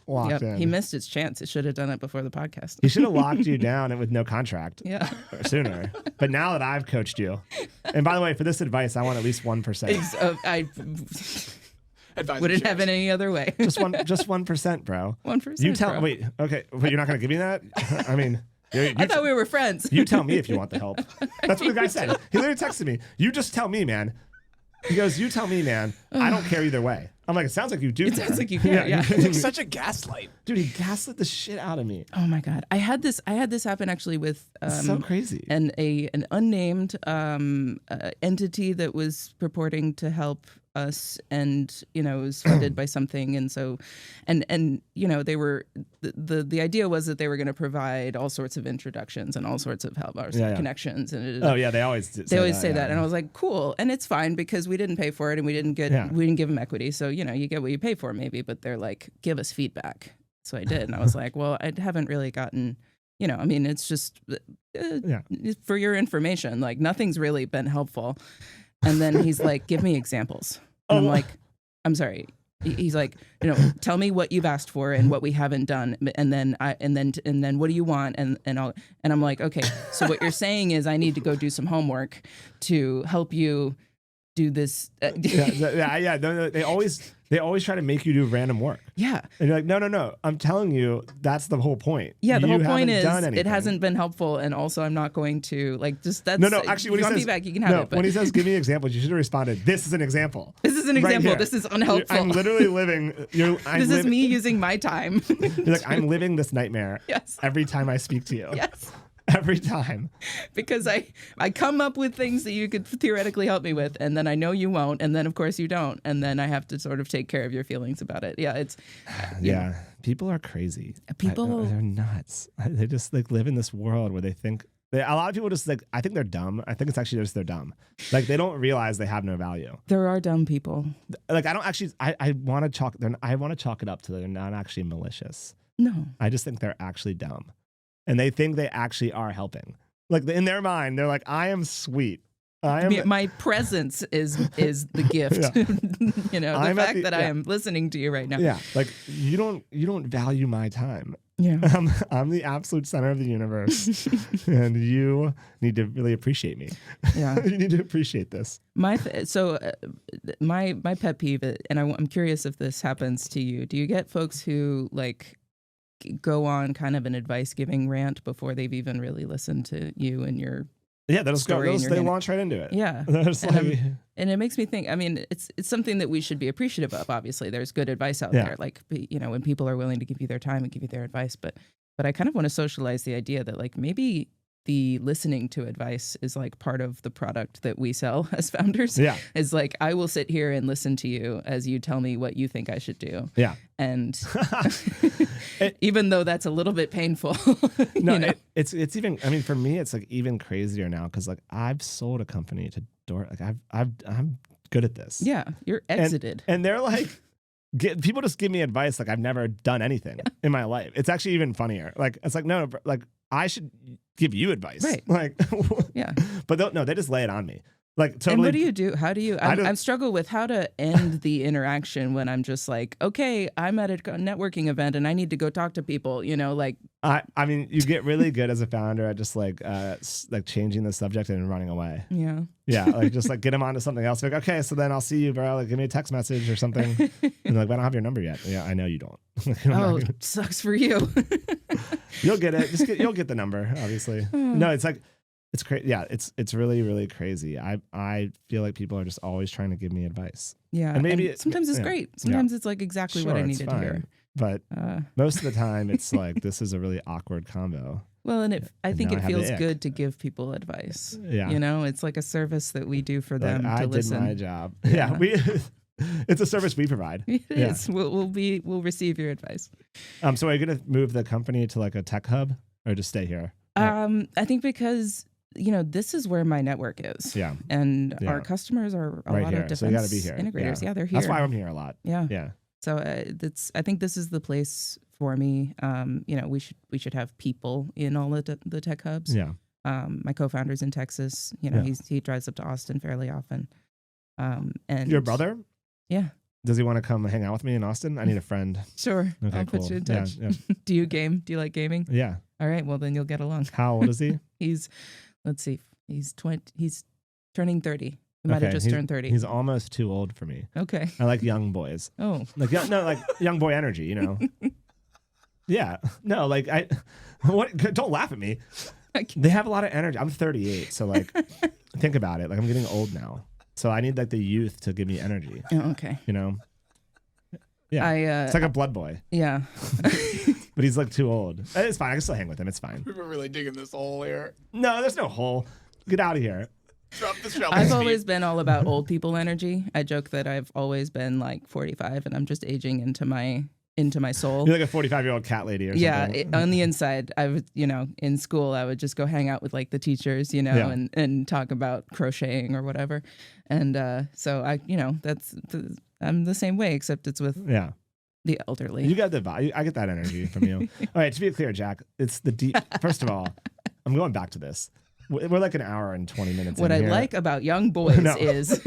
Speaker 1: locked
Speaker 2: Yep.
Speaker 1: in.
Speaker 2: He missed his chance. It should have done it before the podcast.
Speaker 1: He should have locked you down with no contract
Speaker 2: Yeah.
Speaker 1: sooner. But now that I've coached you, and by the way, for this advice, I want at least 1%.
Speaker 2: I
Speaker 4: Advisory
Speaker 2: wouldn't have
Speaker 4: shares.
Speaker 2: it any other way.
Speaker 1: just 1%, bro.
Speaker 2: 1%.
Speaker 1: You tell.
Speaker 2: bro.
Speaker 1: Wait. Okay. But you're not going to give me that. I mean,
Speaker 2: I thought we were friends.
Speaker 1: you tell me if you want the help. That's what the guy said. He literally texted me. You just tell me, man. He goes, you tell me, man. I don't care either way. I'm like, it sounds like you do.
Speaker 2: It
Speaker 1: care.
Speaker 2: sounds like you care, yeah.
Speaker 4: It's like such a gaslight.
Speaker 1: Dude, he gaslit the shit out of me.
Speaker 2: Oh my god, I had this happen actually with
Speaker 1: It's so crazy.
Speaker 2: an unnamed entity that was purporting to help us, and it was funded by something, and so and they were the idea was that they were going to provide all sorts of introductions and all sorts of help, connections, and
Speaker 1: Oh yeah, they always
Speaker 2: say that,
Speaker 1: yeah.
Speaker 2: and I was like, cool, and it's fine because we didn't pay for it and we didn't give them equity, so you get what you pay for maybe, but they're like, give us feedback. So I did, and I was like, well, I haven't really gotten, I mean, it's just for your information, like nothing's really been helpful. And then he's like, give me examples. And I'm like, I'm sorry. He's like, tell me what you've asked for and what we haven't done, and then what do you want, and I'm like, okay, so what you're saying is I need to go do some homework to help you do this.
Speaker 1: No, they always try to make you do random work.
Speaker 2: Yeah.
Speaker 1: And you're like, no. I'm telling you, that's the whole point.
Speaker 2: Yeah, the
Speaker 1: You
Speaker 2: whole point
Speaker 1: haven't
Speaker 2: is
Speaker 1: done
Speaker 2: it hasn't been helpful, and also I'm not going to like just that's
Speaker 1: No, actually, when
Speaker 2: if you
Speaker 1: he
Speaker 2: want
Speaker 1: says
Speaker 2: feedback, you can have it. But
Speaker 1: when he says give me examples, you should have responded, this is an example.
Speaker 2: this is an
Speaker 1: Right
Speaker 2: example.
Speaker 1: here.
Speaker 2: This is unhelpful.
Speaker 1: I'm literally living.
Speaker 2: This is me using my time.
Speaker 1: You're like, I'm living this nightmare.
Speaker 2: Yes.
Speaker 1: Every time I speak to you.
Speaker 2: Yes.
Speaker 1: Every time.
Speaker 2: Because I come up with things that you could theoretically help me with, and then I know you won't, and then of course you don't, and then I have to sort of take care of your feelings about it. Yeah, it's
Speaker 1: yeah. People are crazy.
Speaker 2: People
Speaker 1: they're nuts. They just like live in this world where they think a lot of people just like, I think they're dumb. I think it's actually just they're dumb. Like they don't realize they have no value.
Speaker 2: There are dumb people.
Speaker 1: Like I don't actually. I want to chalk. I want to chalk it up to they're not actually malicious.
Speaker 2: No.
Speaker 1: I just think they're actually dumb. And they think they actually are helping. Like in their mind, they're like, I am sweet.
Speaker 2: My presence is the gift. You know, the fact that I am listening to you right now.
Speaker 1: Yeah. Like you don't value my time.
Speaker 2: Yeah.
Speaker 1: I'm the absolute center of the universe. And you need to really appreciate me.
Speaker 2: Yeah.
Speaker 1: You need to appreciate this.
Speaker 2: My pet peeve, and I'm curious if this happens to you. Do you get folks who like go on kind of an advice giving rant before they've even really listened to you and your
Speaker 1: they launch right into it.
Speaker 2: Yeah. And it makes me think, I mean, it's something that we should be appreciative of. Obviously there's good advice out there, like, you know, when people are willing to give you their time and give you their advice, but I kind of want to socialize the idea that like maybe the listening to advice is like part of the product that we sell as founders. Yeah. Is like, I will sit here and listen to you as you tell me what you think I should do. Yeah. And even though that's a little bit painful.
Speaker 1: No,
Speaker 2: you know?
Speaker 1: It's even, I mean, for me, it's like even crazier now. Cause like I've sold a company to like I'm good at this.
Speaker 2: Yeah. You're exited.
Speaker 1: And they're like, people just give me advice. Like I've never done anything in my life. It's actually even funnier. Like, it's like, no, like I should give you advice. Right. Like, yeah. But no, they just lay it on me. Like totally.
Speaker 2: And what do you do? How do you? I struggle with how to end the interaction when I'm just like, okay, I'm at a networking event and I need to go talk to people. You know, like.
Speaker 1: I mean, you get really good as a founder at just like changing the subject and running away. Yeah. Yeah, like just like get them onto something else. Like, okay, so then I'll see you, bro. Like, give me a text message or something. And like, but I don't have your number yet. Yeah, I know you don't.
Speaker 2: Oh, sucks for you.
Speaker 1: You'll get it. You'll get the number. Obviously. No, it's like. It's crazy. Yeah, it's really, really crazy. I feel like people are just always trying to give me advice.
Speaker 2: Yeah, and maybe sometimes it's great. Sometimes it's like exactly what I needed to hear.
Speaker 1: But most of the time, it's like this is a really awkward combo.
Speaker 2: Well, and I think it feels good to give people advice. Yeah, you know, it's like a service that we do for them.
Speaker 1: I
Speaker 2: to listen.
Speaker 1: did my job. Yeah, it's a service we provide.
Speaker 2: It is. We'll receive your advice.
Speaker 1: So are you gonna move the company to like a tech hub or just stay here?
Speaker 2: I think because. You know, this is where my network is. Yeah. And our customers are a lot of defense so you gotta be here. Integrators. Yeah, they're here.
Speaker 1: That's why I'm here a lot. Yeah. Yeah.
Speaker 2: So I think this is the place for me. You know, we should have people in all the tech hubs. Yeah. My co-founder's in Texas. You know, he drives up to Austin fairly often. And
Speaker 1: your brother?
Speaker 2: Yeah.
Speaker 1: Does he want to come hang out with me in Austin? I need a friend.
Speaker 2: Sure. Okay, I'll put you in touch. Yeah. Do you game? Do you like gaming?
Speaker 1: Yeah.
Speaker 2: All right. Well, then you'll get along.
Speaker 1: How old is he?
Speaker 2: Let's see. He's 20. He's turning 30. He might have just turned 30.
Speaker 1: He's almost too old for me.
Speaker 2: Okay.
Speaker 1: I like young boys.
Speaker 2: Oh.
Speaker 1: Like young boy energy, you know. Yeah. No, like don't laugh at me. They have a lot of energy. I'm 38, so like think about it. Like I'm getting old now. So I need like the youth to give me energy.
Speaker 2: Oh, okay.
Speaker 1: You know? Yeah. It's like a blood boy.
Speaker 2: Yeah.
Speaker 1: But he's like too old. It's fine. I can still hang with him. It's fine.
Speaker 4: We've been really digging this hole here.
Speaker 1: No, there's no hole. Get out of here.
Speaker 4: Drop the shovel.
Speaker 2: I've always been all about old people energy. I joke that I've always been like 45 and I'm just aging into my soul.
Speaker 1: You're like a 45-year-old cat lady or something.
Speaker 2: Yeah, on the inside, I was, you know, in school, I would just go hang out with like the teachers, you know, and talk about crocheting or whatever. And so I'm the same way, except it's with the elderly.
Speaker 1: You got the vibe. I get that energy from you. All right, to be clear, Jack, it's the deep. First of all, I'm going back to this. We're like an hour and 20 minutes.
Speaker 2: What I like about young boys is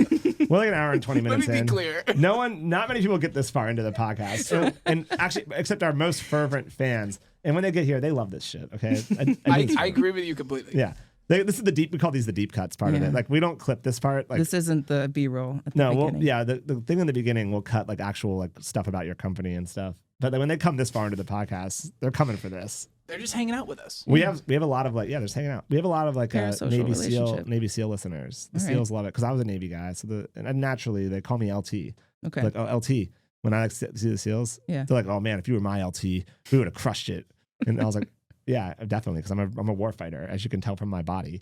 Speaker 1: we're like an hour and 20 minutes in.
Speaker 4: Let me be clear.
Speaker 1: Not many people get this far into the podcast, and actually, except our most fervent fans. And when they get here, they love this shit. Okay,
Speaker 4: I agree with you completely.
Speaker 1: Yeah. This is the deep. We call these the deep cuts part of
Speaker 2: Yeah.
Speaker 1: it. Like we don't clip this part. Like
Speaker 2: This isn't the B-roll at the
Speaker 1: no, well,
Speaker 2: beginning.
Speaker 1: yeah, the thing in the beginning we'll cut like actual like stuff about your company and stuff. But then when they come this far into the podcast, they're coming for this.
Speaker 4: They're just hanging out with us.
Speaker 1: We have a lot of like they're just hanging out. We have a lot of like
Speaker 2: Parasocial
Speaker 1: Navy
Speaker 2: relationship.
Speaker 1: SEAL listeners. The
Speaker 2: All right.
Speaker 1: SEALs love it because I was a Navy guy, so and naturally they call me LT.
Speaker 2: Okay.
Speaker 1: Like, oh, LT. When I like see the SEALs,
Speaker 2: Yeah.
Speaker 1: they're like, oh man, if you were my LT, we would have crushed it. And I was like, yeah, definitely, because I'm a war fighter, as you can tell from my body.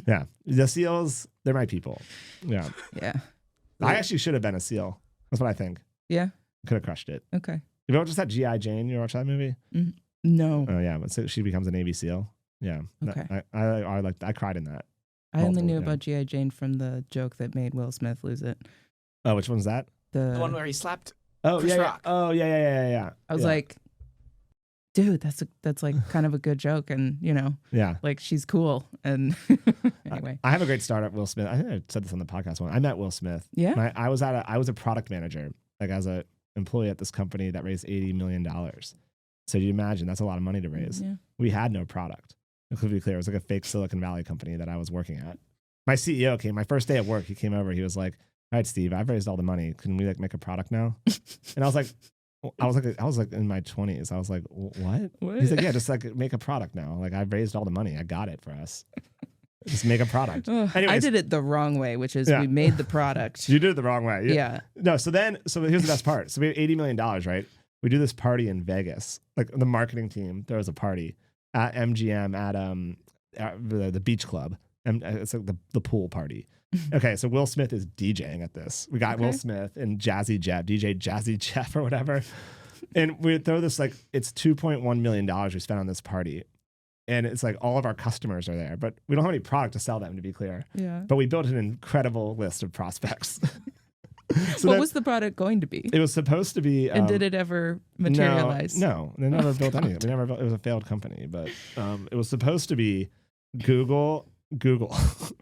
Speaker 1: Yeah, the SEAls, they're my people. Yeah,
Speaker 2: Yeah.
Speaker 1: I actually should have been a SEAL. That's what I think.
Speaker 2: Yeah.
Speaker 1: Could have crushed it.
Speaker 2: Okay.
Speaker 1: You ever just that G.I. Jane? You ever watch that movie?
Speaker 2: No.
Speaker 1: Oh yeah, but so she becomes a Navy SEAL. Yeah.
Speaker 2: Okay.
Speaker 1: I cried in that.
Speaker 2: I only
Speaker 1: Multiple,
Speaker 2: knew
Speaker 1: yeah.
Speaker 2: about G.I. Jane from the joke that made Will Smith lose it.
Speaker 1: Oh, which one's that?
Speaker 4: The one where he slapped.
Speaker 1: Oh
Speaker 4: Chris
Speaker 1: yeah, yeah.
Speaker 4: Rock.
Speaker 1: Oh yeah.
Speaker 2: I was
Speaker 1: Yeah.
Speaker 2: like, dude, that's like kind of a good joke, and
Speaker 1: Yeah.
Speaker 2: like she's cool. And anyway,
Speaker 1: I have a great startup, Will Smith. I think I said this on the podcast one. I met Will Smith.
Speaker 2: yeah.
Speaker 1: And I was a product manager, like as a employee at this company that raised $80 million. So you imagine that's a lot of money to raise.
Speaker 2: Yeah.
Speaker 1: We had no product. To be clear, it was like a fake Silicon Valley company that I was working at. My CEO came, my first day at work, he came over, he was like, all right, Steve, I've raised all the money. Can we like make a product now? And I was like in my 20s. I was like, what? He's like, yeah, just like make a product now. Like I've raised all the money. I got it for us. Just make a product.
Speaker 2: I
Speaker 1: Anyways,
Speaker 2: did it the wrong way, which is
Speaker 1: Yeah.
Speaker 2: we made the product.
Speaker 1: you did it the wrong way.
Speaker 2: Yeah.
Speaker 1: No, so here's the best part. So we have $80 million, right? We do this party in Vegas. Like the marketing team throws a party at MGM at the beach club. And it's like the pool party. Okay, so Will Smith is DJing at this. We got
Speaker 2: Okay.
Speaker 1: Will Smith and Jazzy Jeff, DJ Jazzy Jeff or whatever. And we throw this like, it's $2.1 million we spent on this party. And it's like all of our customers are there, but we don't have any product to sell them, to be clear.
Speaker 2: Yeah.
Speaker 1: But we built an incredible list of prospects. So
Speaker 2: What
Speaker 1: that-
Speaker 2: was the product going to be?
Speaker 1: it was supposed to be.
Speaker 2: And did it ever materialize?
Speaker 1: No, they never built anything. We never built. It was a failed company, but it was supposed to be Google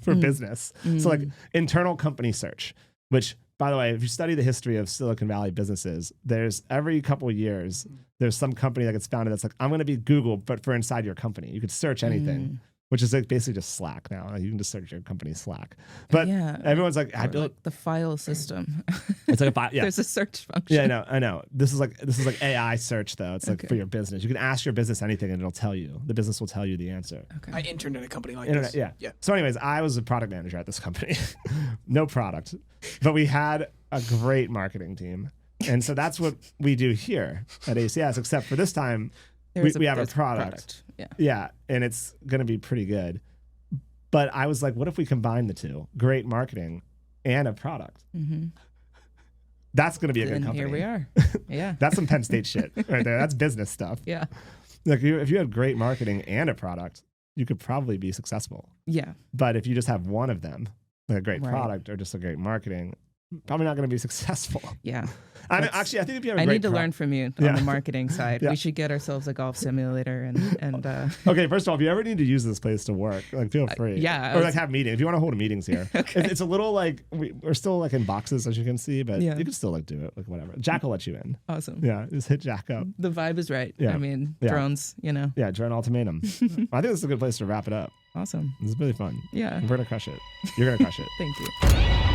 Speaker 1: for business. So like internal company search. Which, by the way, if you study the history of Silicon Valley businesses, there's every couple of years there's some company that gets founded that's like, I'm going to be Google, but for inside your company. You could search anything. Which is like basically just Slack now. You can just search your company Slack. But
Speaker 2: Yeah.
Speaker 1: everyone's like, I
Speaker 2: Or
Speaker 1: built.
Speaker 2: like the file system.
Speaker 1: It's like a yeah.
Speaker 2: There's a search function.
Speaker 1: Yeah, I know. This is like AI search though. It's like
Speaker 2: Okay.
Speaker 1: for your business. You can ask your business anything and it'll tell you. The business will tell you the answer.
Speaker 2: Okay.
Speaker 4: I interned in a company like
Speaker 1: Internet,
Speaker 4: this.
Speaker 1: yeah. So anyways, I was a product manager at this company. No product. But we had a great marketing team. And so that's what we do here at ACS, except for this time we have a
Speaker 2: there's
Speaker 1: product.
Speaker 2: Yeah.
Speaker 1: Yeah, and it's going to be pretty good. But I was like, what if we combine the two? Great marketing and a product.
Speaker 2: Mm-hmm.
Speaker 1: That's going to be a good
Speaker 2: And
Speaker 1: company.
Speaker 2: here we are. Yeah.
Speaker 1: That's some Penn State shit right there. That's business stuff.
Speaker 2: Yeah.
Speaker 1: Like if you had great marketing and a product, you could probably be successful.
Speaker 2: Yeah.
Speaker 1: But if you just have one of them, like a great
Speaker 2: Right.
Speaker 1: product or just a great marketing, probably not going to be successful.
Speaker 2: Yeah.
Speaker 1: Actually, I think if you have a
Speaker 2: I
Speaker 1: great
Speaker 2: need to learn from you on
Speaker 1: Yeah.
Speaker 2: the marketing side.
Speaker 1: Yeah.
Speaker 2: We should get ourselves a golf simulator and
Speaker 1: Okay, first of all, if you ever need to use this place to work, like feel free.
Speaker 2: yeah, I
Speaker 1: Or
Speaker 2: was-
Speaker 1: like have meetings. If you want to hold meetings here.
Speaker 2: Okay.
Speaker 1: It's a little like we're still like in boxes as you can see, but
Speaker 2: Yeah.
Speaker 1: you can still like do it, like whatever. Jack will let you in.
Speaker 2: awesome.
Speaker 1: Yeah, just hit Jack up.
Speaker 2: The vibe is right.
Speaker 1: Yeah.
Speaker 2: I mean,
Speaker 1: Yeah.
Speaker 2: drones,
Speaker 1: Yeah, drone ultimatum. I think this is a good place to wrap it up.
Speaker 2: awesome.
Speaker 1: This is really fun.
Speaker 2: Yeah.
Speaker 1: We're gonna crush it. You're gonna crush it.
Speaker 2: Thank you.